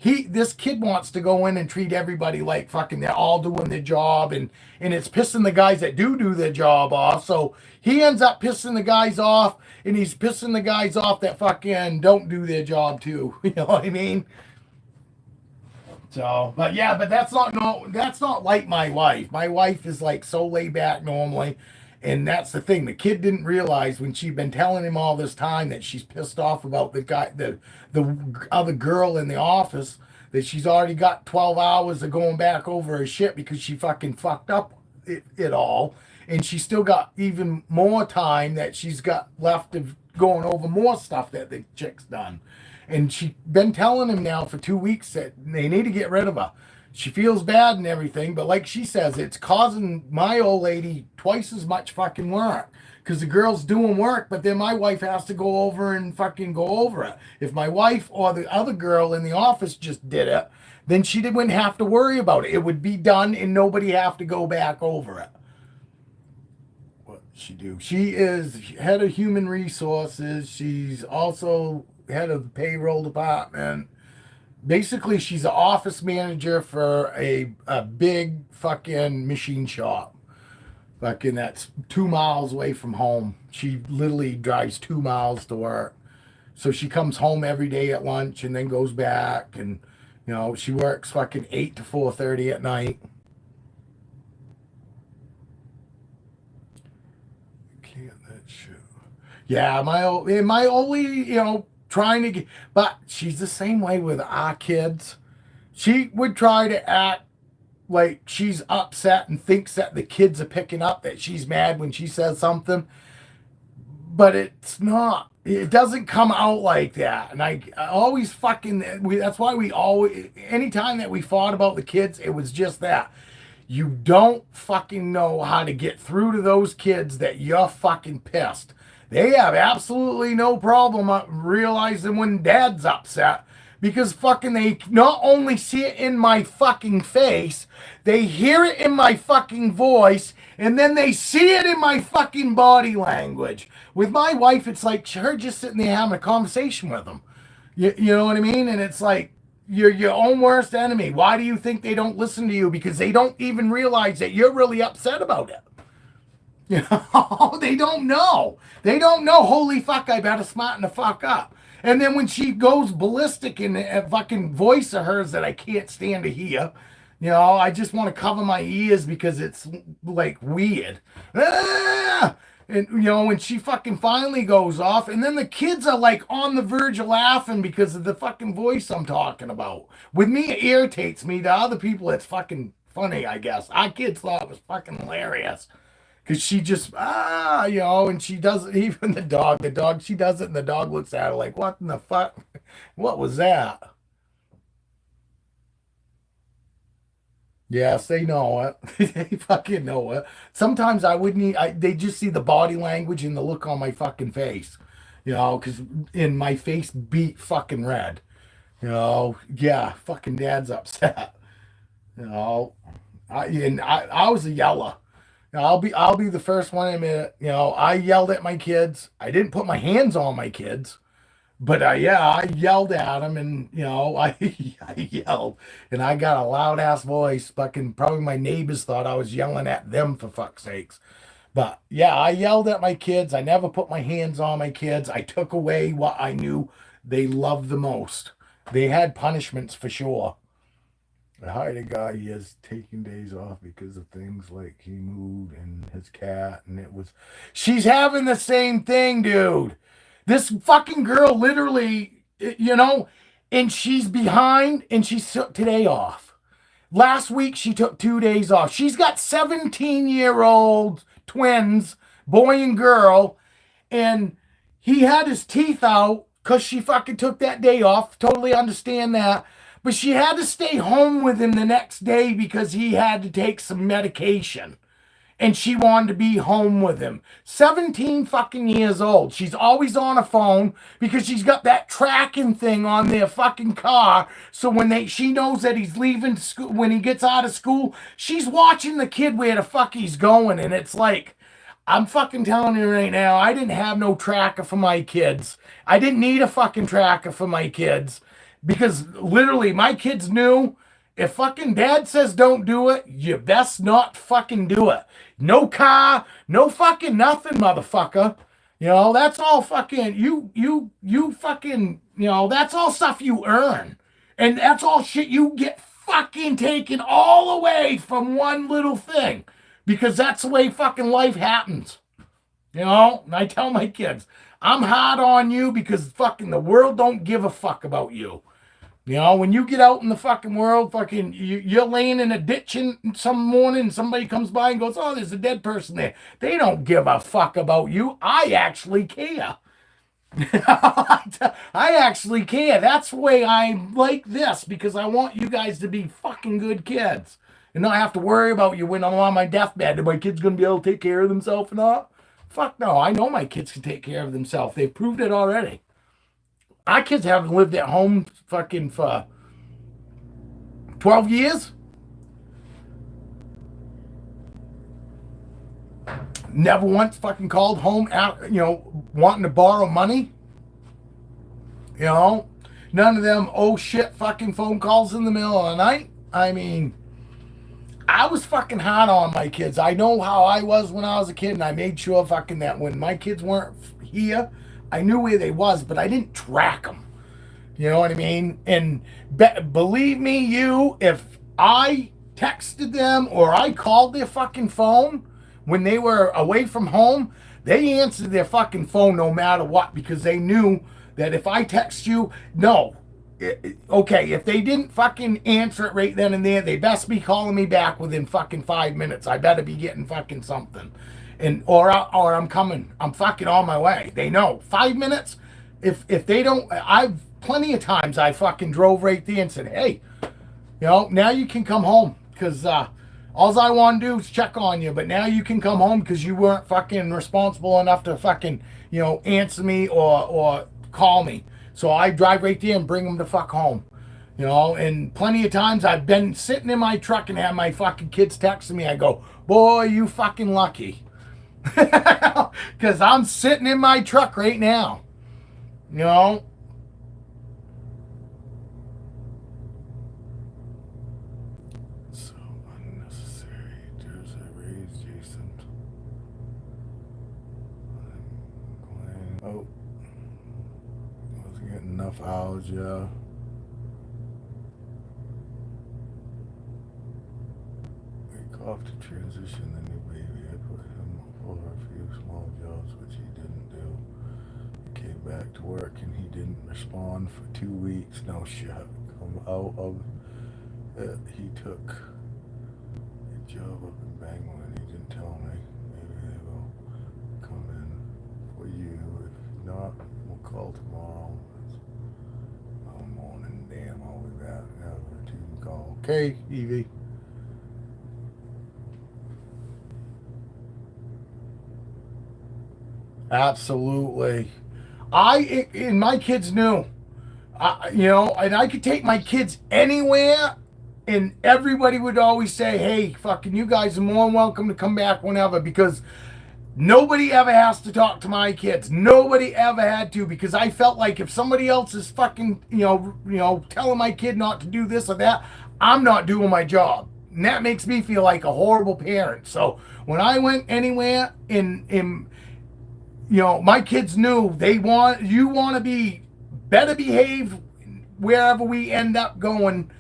this kid wants to go in and treat everybody like fucking they're all doing their job, and it's pissing the guys that do their job off. So he ends up pissing the guys off, and he's pissing the guys off that fucking don't do their job too. You know what I mean? So, but yeah, but that's not no, that's not like my wife. My wife is like so laid back normally, and that's the thing. The kid didn't realize when she'd been telling him all this time that she's pissed off about the other girl in the office, that she's already got 12 hours of going back over her shit because she fucking fucked up it all, and she still got even more time that she's got left of going over more stuff that the chick's done. And she's been telling him now for 2 weeks that they need to get rid of her. She feels bad and everything, but like she says, it's causing my old lady twice as much fucking work. Because the girl's doing work, but then my wife has to go over and fucking go over it. If my wife or the other girl in the office just did it, then she wouldn't have to worry about it. It would be done and nobody have to go back over it. What she do? She is head of human resources. She's also head of the payroll department. Basically, she's an office manager for a big fucking machine shop. Fucking that's 2 miles away from home. She literally drives 2 miles to work. So she comes home every day at lunch and then goes back, and she works fucking 8 to 4:30 at night. Can't that shit. Yeah, my only trying to get, but she's the same way with our kids. She would try to act like she's upset and thinks that the kids are picking up that she's mad when she says something, but it's not. It doesn't come out like that. And I always that's why we always, anytime that we fought about the kids, it was just that. You don't fucking know how to get through to those kids that you're fucking pissed. They have absolutely no problem realizing when dad's upset, because fucking they not only see it in my fucking face, they hear it in my fucking voice, and then they see it in my fucking body language. With my wife, it's like her just sitting there having a conversation with them. You know what I mean? And it's like, you're your own worst enemy. Why do you think they don't listen to you? Because they don't even realize that you're really upset about it. You know, they don't know. They don't know, holy fuck, I better smarten the fuck up. And then when she goes ballistic in a fucking voice of hers that I can't stand to hear, I just want to cover my ears because it's like weird. Ah! And when she fucking finally goes off, and then the kids are like on the verge of laughing because of the fucking voice I'm talking about. With me, it irritates me. To other people, it's fucking funny, I guess. Our kids thought it was fucking hilarious. Because she just, and she does it, even the dog, she does it, and the dog looks at her like, what in the fuck? What was that? Yes, they know it. They fucking know it. Sometimes I wouldn't, they just see the body language and the look on my fucking face, because in my face beat fucking red. Yeah, fucking dad's upset. You know, I was a yeller. I'll be the first one to admit it. I yelled at my kids. I didn't put my hands on my kids, but I yelled at them, and I yelled, and I got a loud ass voice. Fucking probably my neighbors thought I was yelling at them, for fuck's sakes. But yeah, I yelled at my kids. I never put my hands on my kids. I took away what I knew they loved the most. They had punishments for sure. I hired a guy. He has taken days off because of things like he moved and his cat, and it was. She's having the same thing, dude. This fucking girl literally, and she's behind, and she took today off. Last week, she took 2 days off. She's got 17-year-old twins, boy and girl, and he had his teeth out because she fucking took that day off. Totally understand that. But she had to stay home with him the next day because he had to take some medication. And she wanted to be home with him. 17 fucking years old. She's always on a phone because she's got that tracking thing on their fucking car. So when she knows that he's leaving school, when he gets out of school, she's watching the kid where the fuck he's going. And it's like, I'm fucking telling you right now, I didn't have no tracker for my kids. I didn't need a fucking tracker for my kids. Because literally, my kids knew, if fucking dad says don't do it, you best not fucking do it. No car, no fucking nothing, motherfucker. That's all fucking, you fucking, that's all stuff you earn. And that's all shit you get fucking taken all away from one little thing. Because that's the way fucking life happens. And I tell my kids, I'm hard on you because fucking the world don't give a fuck about you. When you get out in the fucking world, fucking, you're laying in a ditch some morning and somebody comes by and goes, oh, there's a dead person there. They don't give a fuck about you. I actually care. I actually care. That's the way I'm like this, because I want you guys to be fucking good kids and not have to worry about you when I'm on my deathbed. Are my kids going to be able to take care of themselves or not? Fuck no. I know my kids can take care of themselves. They've proved it already. Our kids haven't lived at home fucking for 12 years. Never once fucking called home out, wanting to borrow money. none of them oh shit fucking phone calls in the middle of the night. I mean, I was fucking hard on my kids. I know how I was when I was a kid, and I made sure fucking that when my kids weren't here, I knew where they was, but I didn't track them. You know what I mean? And believe me, if I texted them or I called their fucking phone when they were away from home, they answered their fucking phone no matter what because they knew that if I text you, no. Okay, if they didn't fucking answer it right then and there, they best be calling me back within fucking 5 minutes. I better be getting fucking something. Or I'm coming. I'm fucking on my way. They know. 5 minutes. If they don't, I've plenty of times I fucking drove right there and said, hey, now you can come home because all I want to do is check on you. But now you can come home because you weren't fucking responsible enough to fucking answer me or call me. So I drive right there and bring them the fuck home. And plenty of times I've been sitting in my truck and have my fucking kids texting me. I go, boy, you fucking lucky. Because I'm sitting in my truck right now. So unnecessary. There's a raise, Jason. Oh. Wasn't getting enough hours, yeah. Off to transition the new baby. I put him over a few small jobs, which he didn't do. He came back to work and he didn't respond for 2 weeks. No shit. Come out of it. He took a job up in Bangor and he didn't tell me. Maybe they will come in for you. If not, we'll call tomorrow. Oh, morning. Damn, I'll be back. Have a team call. Okay, Evie. Absolutely. And my kids knew, and I could take my kids anywhere, and everybody would always say, hey, fucking you guys are more than welcome to come back whenever, because nobody ever has to talk to my kids. Nobody ever had to, because I felt like if somebody else is fucking, telling my kid not to do this or that, I'm not doing my job. And that makes me feel like a horrible parent. So when I went anywhere my kids knew you want to be better behaved wherever we end up going,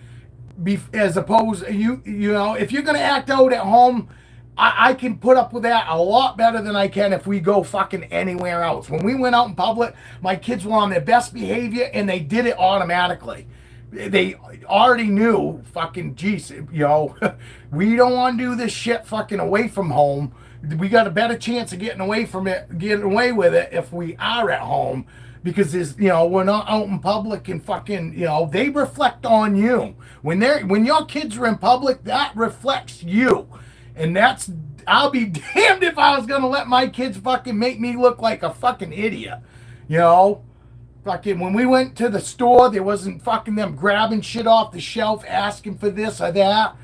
as opposed if you're going to act out at home, I can put up with that a lot better than I can if we go fucking anywhere else. When we went out in public, my kids were on their best behavior and they did it automatically. They already knew fucking, geez, we don't want to do this shit fucking away from home. We got a better chance of getting away with it if we are at home, because there's, we're not out in public and fucking, they reflect on you. When your kids are in public, that reflects you. And I'll be damned if I was gonna let my kids fucking make me look like a fucking idiot. Fucking when we went to the store, there wasn't fucking them grabbing shit off the shelf, asking for this or that.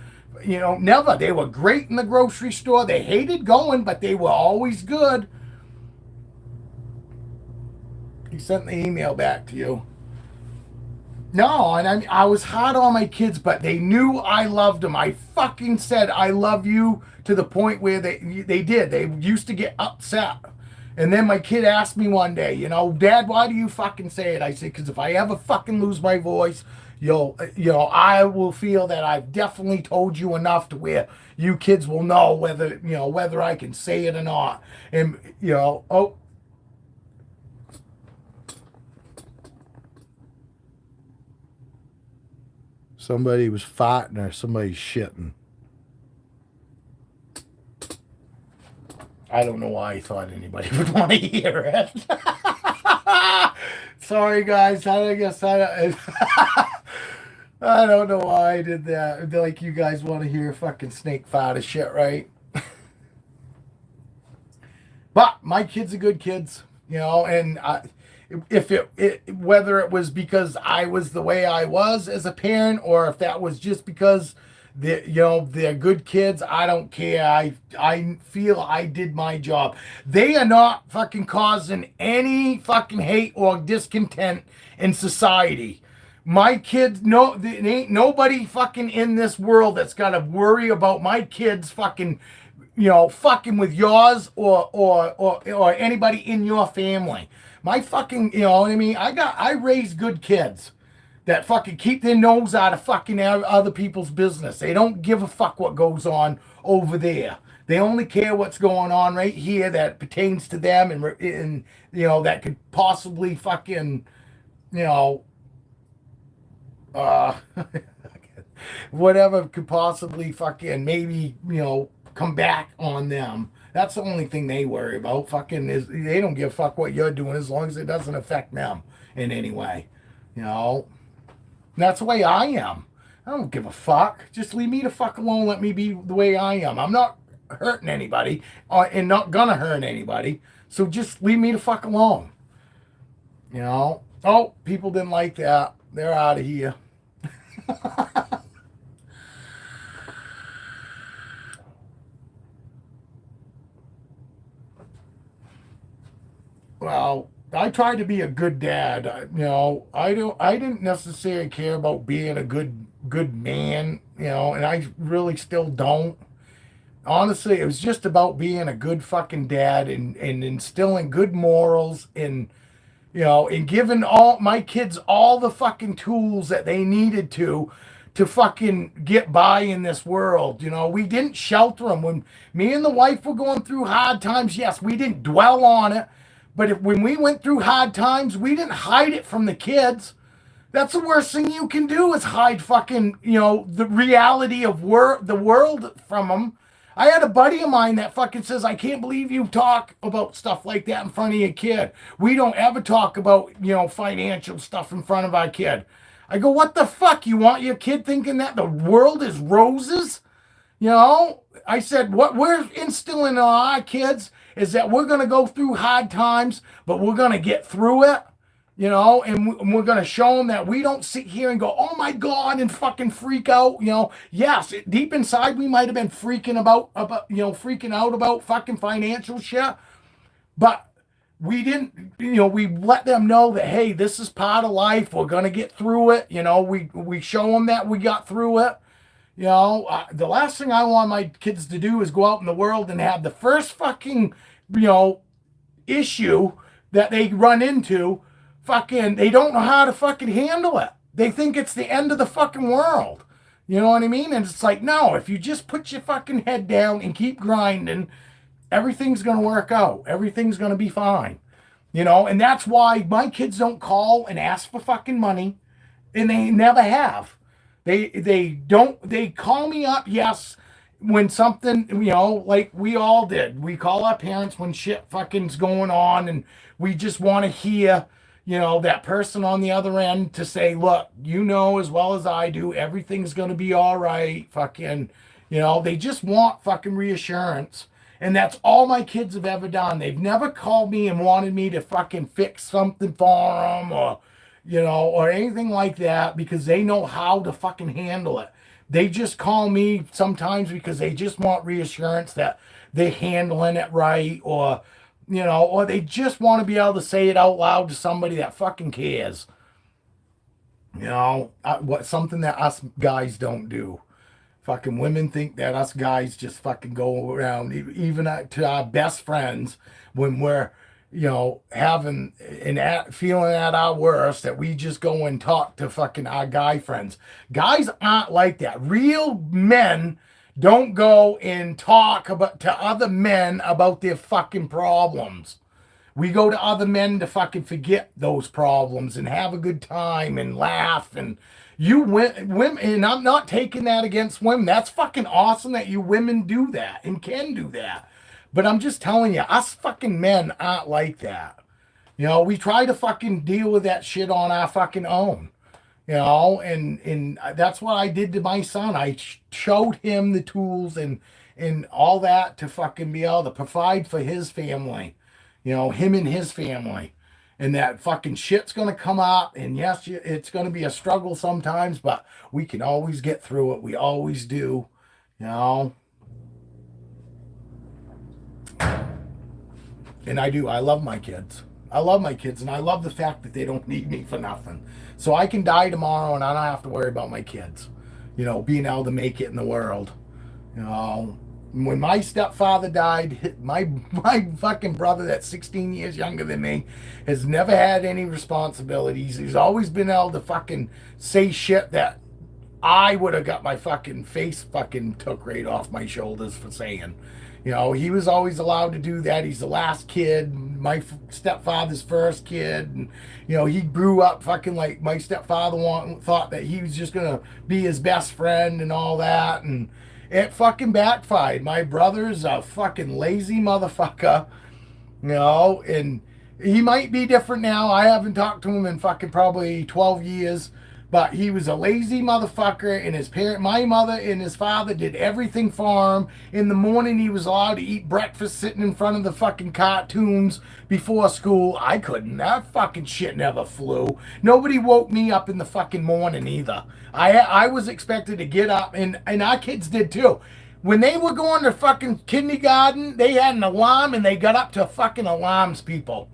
Never. They were great in the grocery store. They hated going, but they were always good. He sent the email back to you. No, and I was hard on my kids, but they knew I loved them. I fucking said I love you to the point where they did. They used to get upset. And then my kid asked me one day, Dad, why do you fucking say it? I said, because if I ever fucking lose my voice, I will feel that I've definitely told you enough to where you kids will know whether I can say it or not. And, somebody was farting or somebody's shitting. I don't know why I thought anybody would want to hear it. Sorry, guys. I guess I don't know why I did that. Like, you guys want to hear fucking snake fart of shit, right? But my kids are good kids, and if whether it was because I was the way I was as a parent, or if that was just because they're good kids, I don't care. I feel I did my job. They are not fucking causing any fucking hate or discontent in society. My kids, no, there ain't nobody fucking in this world that's got to worry about my kids fucking, fucking with yours or anybody in your family. My fucking, you know what I mean? I raised good kids that fucking keep their nose out of fucking other people's business. They don't give a fuck what goes on over there. They only care what's going on right here that pertains to them and that could possibly fucking, you know, uh, whatever could possibly fucking maybe, come back on them. That's the only thing they worry about. Fucking is they don't give a fuck what you're doing as long as it doesn't affect them in any way. You know, that's the way I am. I don't give a fuck. Just leave me the fuck alone. Let me be the way I am. I'm not hurting anybody and not gonna hurt anybody. So just leave me the fuck alone. You know? Oh, people didn't like that. They're out of here. Well, I tried to be a good dad. I didn't necessarily care about being a good man, and I really still don't. Honestly, it was just about being a good fucking dad and instilling good morals and giving all my kids all the fucking tools that they needed to fucking get by in this world. We didn't shelter them when me and the wife were going through hard times. Yes, we didn't dwell on it, but when we went through hard times, we didn't hide it from the kids. That's the worst thing you can do is hide fucking, the reality of the world from them. I had a buddy of mine that fucking says, I can't believe you talk about stuff like that in front of your kid. We don't ever talk about, financial stuff in front of our kid. I go, what the fuck? You want your kid thinking that the world is roses? I said, what we're instilling in our kids is that we're going to go through hard times, but we're going to get through it. And we're going to show them that we don't sit here and go, oh my God, and fucking freak out. Yes, deep inside, we might have been freaking out about fucking financial shit, but we didn't, we let them know that, hey, this is part of life. We're going to get through it. We show them that we got through it. The last thing I want my kids to do is go out in the world and have the first fucking, issue that they run into. Fucking, they don't know how to fucking handle it. They think it's the end of the fucking world. You know what I mean? And it's like, no, if you just put your fucking head down and keep grinding, everything's going to work out. Everything's going to be fine. And that's why my kids don't call and ask for fucking money. And they never have. They call me up, yes, when something, like we all did. We call our parents when shit fucking's going on and we just want to hear that person on the other end to say, look, as well as I do, everything's going to be all right. Fucking, they just want fucking reassurance. And that's all my kids have ever done. They've never called me and wanted me to fucking fix something for them or anything like that because they know how to fucking handle it. They just call me sometimes because they just want reassurance that they're handling it right or they just want to be able to say it out loud to somebody that fucking cares. Something that us guys don't do. Fucking women think that us guys just fucking go around, even to our best friends, when we're, having and feeling at our worst, that we just go and talk to fucking our guy friends. Guys aren't like that. Real men don't go and talk to other men about their fucking problems. We go to other men to fucking forget those problems and have a good time and laugh. And you women, and I'm not taking that against women. That's fucking awesome that you women do that and can do that. But I'm just telling you, us fucking men aren't like that. We try to fucking deal with that shit on our fucking own. And that's what I did to my son. I showed him the tools and all that to fucking be able to provide for his family, him and his family. And that fucking shit's going to come up. And yes, it's going to be a struggle sometimes, but we can always get through it. We always do, And I do. I love my kids. I love my kids, and I love the fact that they don't need me for nothing. So I can die tomorrow, and I don't have to worry about my kids, being able to make it in the world. You know, when my stepfather died, my fucking brother, that's 16 years younger than me, has never had any responsibilities. He's always been able to fucking say shit that I would have got my fucking face fucking took right off my shoulders for saying. He was always allowed to do that. He's the last kid, my stepfather's first kid. And, he grew up fucking like my stepfather thought that he was just going to be his best friend and all that. And it fucking backfired. My brother's a fucking lazy motherfucker, and he might be different now. I haven't talked to him in fucking probably 12 years. But he was a lazy motherfucker, and my mother and his father did everything for him. In the morning, he was allowed to eat breakfast sitting in front of the fucking cartoons before school. I couldn't. That fucking shit never flew. Nobody woke me up in the fucking morning either. I was expected to get up, and our kids did too. When they were going to fucking kindergarten, they had an alarm, and they got up to fucking alarms, people.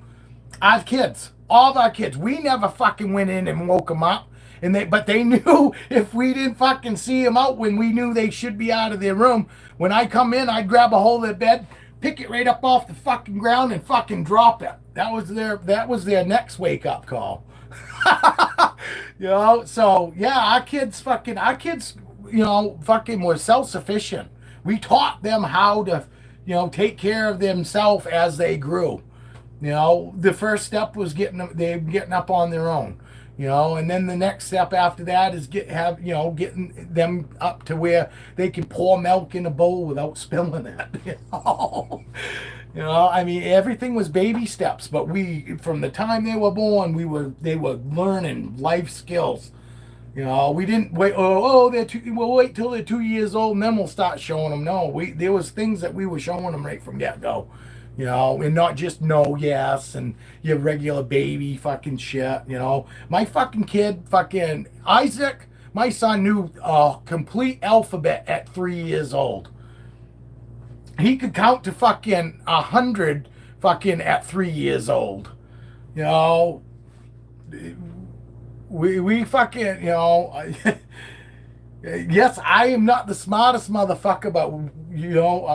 Our kids, all of our kids, we never fucking went in and woke them up. But they knew if we didn't fucking see them out when we knew they should be out of their room, when I come in, I'd grab a hold of the bed, pick it right up off the fucking ground, and fucking drop it. That was their next wake up call. So yeah, our kids fucking were self sufficient. We taught them how to, take care of themselves as they grew. The first step was getting up on their own. And then the next step after that is getting them up to where they can pour milk in a bowl without spilling it. I mean, everything was baby steps, but from the time they were born, they were learning life skills. We didn't wait. We'll wait till they're 2 years old, and then we'll start showing them. No, there was things that we were showing them right from get go. And not just no, yes, and your regular baby fucking shit, My fucking kid, fucking Isaac, my son knew a complete alphabet at 3 years old. He could count to fucking 100 fucking at 3 years old. We fucking, yes, I am not the smartest motherfucker, but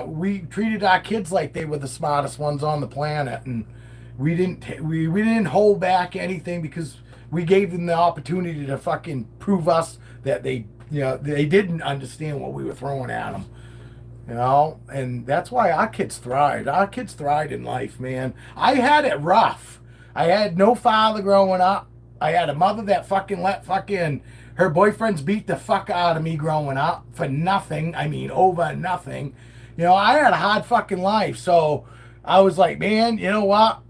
we treated our kids like they were the smartest ones on the planet, and we didn't hold back anything because we gave them the opportunity to fucking prove us that they didn't understand what we were throwing at them. And that's why our kids thrived. Our kids thrived in life, man. I had it rough. I had no father growing up. I had a mother that fucking let fucking her boyfriends beat the fuck out of me growing up for nothing. I mean, over nothing. I had a hard fucking life. So I was like, man, you know what?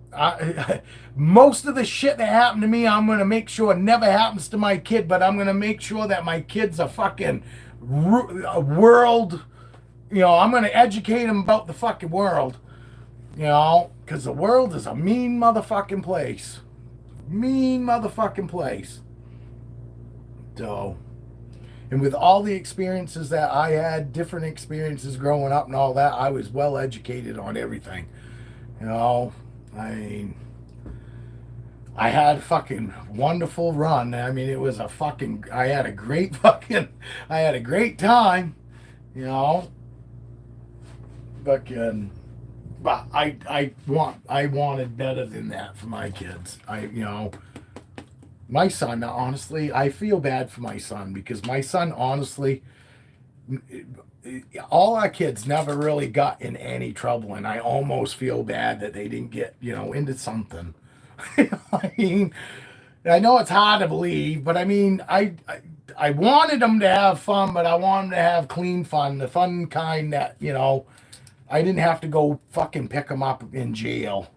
Most of the shit that happened to me, I'm going to make sure never happens to my kid, but I'm going to make sure that my kid's a fucking world. I'm going to educate them about the fucking world. Because the world is a mean motherfucking place. Mean motherfucking place. So, and with all the experiences that I had, different experiences growing up and all that, I was well educated on everything. I mean, I had a fucking wonderful run. I mean, I had a great time, but I wanted better than that for my kids. My son, honestly, I feel bad for my son because my son, honestly, all our kids never really got in any trouble, and I almost feel bad that they didn't get, into something. I mean, I know it's hard to believe, but I mean, I wanted them to have fun, but I wanted them to have clean fun, the fun kind that, I didn't have to go fucking pick them up in jail,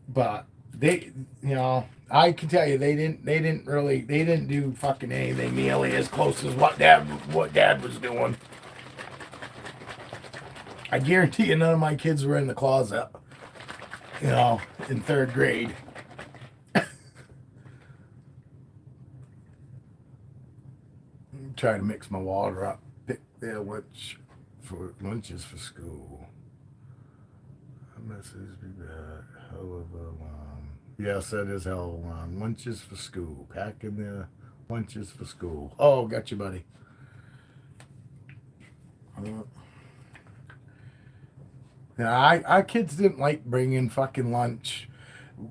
But they, I can tell you, they didn't do fucking anything nearly as close as what dad was doing. I guarantee you none of my kids were in the closet, in third grade. Try to mix my water up. Pick their lunches for school. Mrs. Be back. Hell of a long. Yes, that is hell long. Lunches for school. Packing the lunches for school. Oh, got you, buddy. Uh, yeah, our kids didn't like bringing fucking lunch.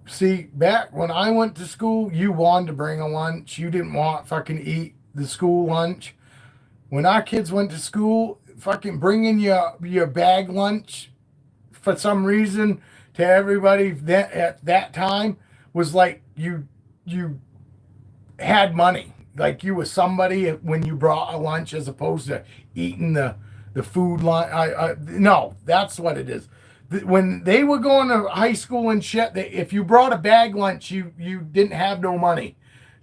See, back when I went to school, you wanted to bring a lunch. You didn't want fucking eat the school lunch. When our kids went to school, fucking bringing your bag lunch for some reason to everybody that at that time was like you had money. Like you were somebody when you brought a lunch as opposed to eating the food line. No, that's what it is. When they were going to high school and shit, if you brought a bag lunch, you didn't have no money.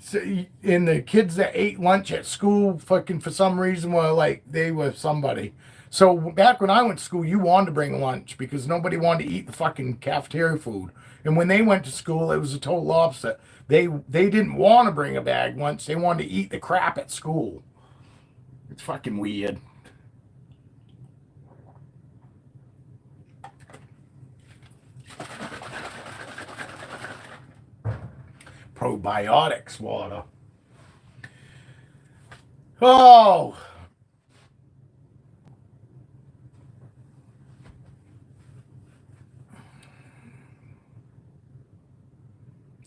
So, and the kids that ate lunch at school, fucking for some reason, were like they were somebody. So back when I went to school, you wanted to bring lunch because nobody wanted to eat the fucking cafeteria food. And when they went to school, it was the total opposite. They didn't want to bring a bag lunch. They wanted to eat the crap at school. It's fucking weird. Probiotics water. Oh,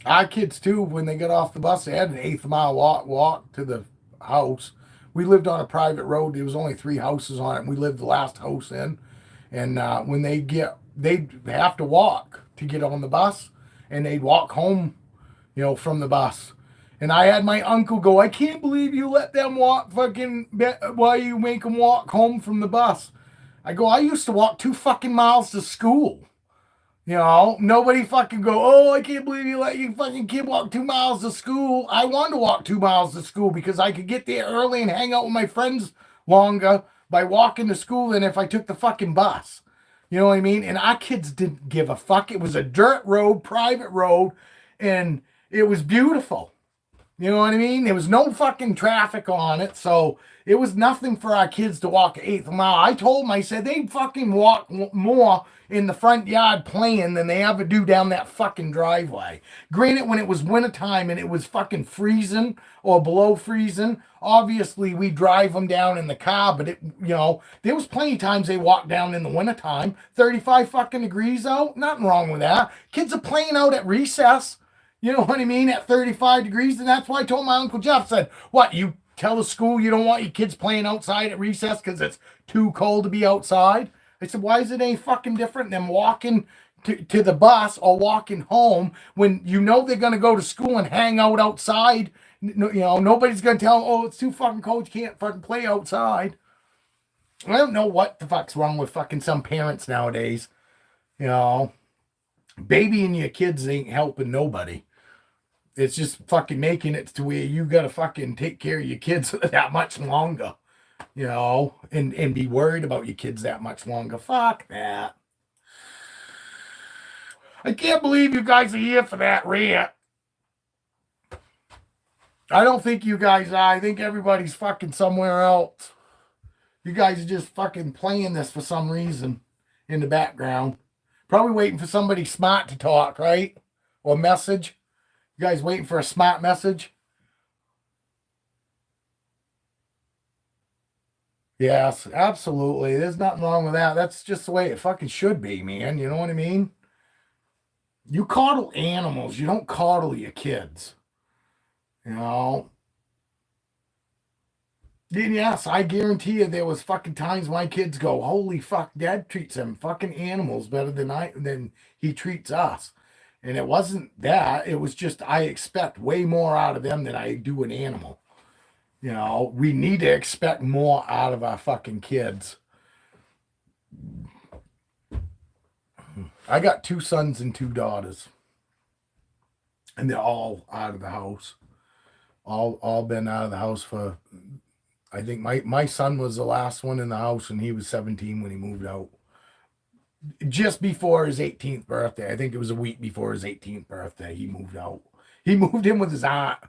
our kids too, when they got off the bus, they had an eighth mile walk to the house. We lived on a private road. There was only 3 houses on it. And we lived the last house in. And when they'd have to walk to get on the bus, and they'd walk home, from the bus. And I had my uncle go, I can't believe you let them walk why you make them walk home from the bus. I go, I used to walk 2 fucking miles to school. Nobody fucking go, oh, I can't believe you let your fucking kid walk 2 miles to school. I wanted to walk 2 miles to school because I could get there early and hang out with my friends longer by walking to school than if I took the fucking bus. You know what I mean? And our kids didn't give a fuck. It was a dirt road, private road, and it was beautiful. You know what I mean? There was no fucking traffic on it, so it was nothing for our kids to walk an eighth mile. I told them, I said, they fucking walk more in the front yard playing than they ever do down that fucking driveway. Granted, when it was wintertime and it was fucking freezing or below freezing, obviously we drive them down in the car, but there was plenty of times they walked down in the wintertime. 35 fucking degrees out, nothing wrong with that. Kids are playing out at recess. You know what I mean? At 35 degrees. And that's why I told my Uncle Jeff, said, what, you tell the school you don't want your kids playing outside at recess because it's too cold to be outside? I said, why is it any fucking different than walking to the bus or walking home when they're going to go to school and hang out outside? Nobody's going to tell them, oh, it's too fucking cold. You can't fucking play outside. I don't know what the fuck's wrong with fucking some parents nowadays. Babying your kids ain't helping nobody. It's just fucking making it to where you gotta fucking take care of your kids that much longer, and be worried about your kids that much longer. Fuck that. I can't believe you guys are here for that rant. I don't think you guys are. I think everybody's fucking somewhere else. You guys are just fucking playing this for some reason in the background. Probably waiting for somebody smart to talk, right? Or message. You guys waiting for a smart message? Yes, absolutely. There's nothing wrong with that. That's just the way it fucking should be, man. You know what I mean? You coddle animals. You don't coddle your kids. You know? Yes, I guarantee you there was fucking times my kids go, holy fuck, dad treats them fucking animals better than he treats us. And it wasn't that. It was just I expect way more out of them than I do an animal. We need to expect more out of our fucking kids. I got 2 sons and 2 daughters. And they're all out of the house. All been out of the house for, I think my son was the last one in the house, and he was 17 when he moved out. Just before his 18th birthday. I think it was a week before his 18th birthday. He moved out. He moved in with his aunt.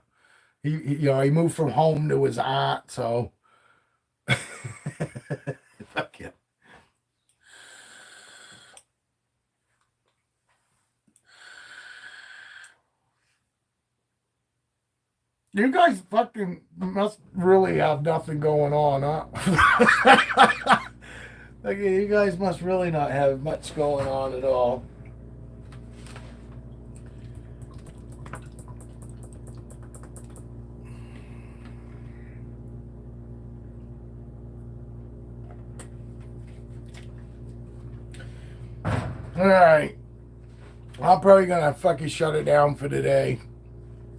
He moved from home to his aunt. So, fuck yeah. You guys fucking must really have nothing going on, huh? Like, you guys must really not have much going on at all. All right. I'm probably going to fucking shut it down for today.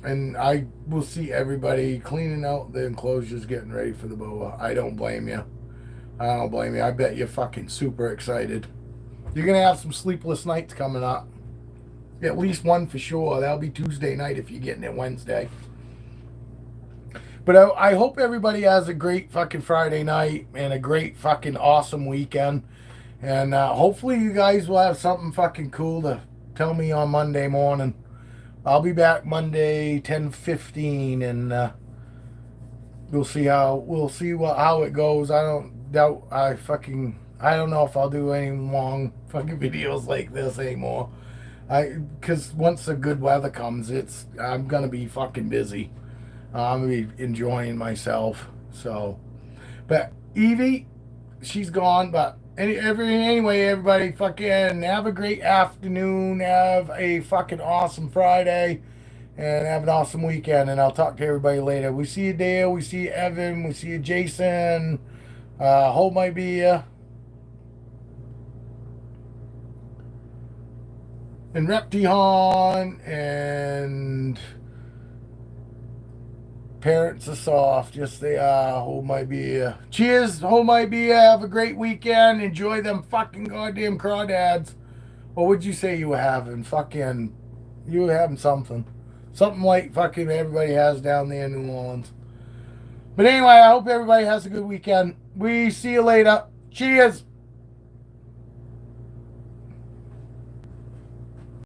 And I will see everybody cleaning out the enclosures, getting ready for the boa. I don't blame you. I don't blame you. I bet you're fucking super excited. You're going to have some sleepless nights coming up. At least one for sure. That'll be Tuesday night if you're getting it Wednesday. But I hope everybody has a great fucking Friday night and a great fucking awesome weekend. And hopefully you guys will have something fucking cool to tell me on Monday morning. I'll be back Monday 10:15, and we'll see how it goes. I don't know if I'll do any long fucking videos like this anymore. Because once the good weather comes, I'm gonna be fucking busy. I'm gonna be enjoying myself. So, but Evie, she's gone. But anyway, everybody, fucking have a great afternoon. Have a fucking awesome Friday, and have an awesome weekend. And I'll talk to everybody later. We see you, Dale. We see you, Evan. We see you, Jason. Hold my beer. And Reptihan and Parents are soft. Yes, they are. Hold my beer. Cheers. Hold my beer. Have a great weekend. Enjoy them fucking goddamn crawdads. What would you say you were having? You were having something. Something like fucking everybody has down there in New Orleans. But anyway, I hope everybody has a good weekend. We see you later. Cheers.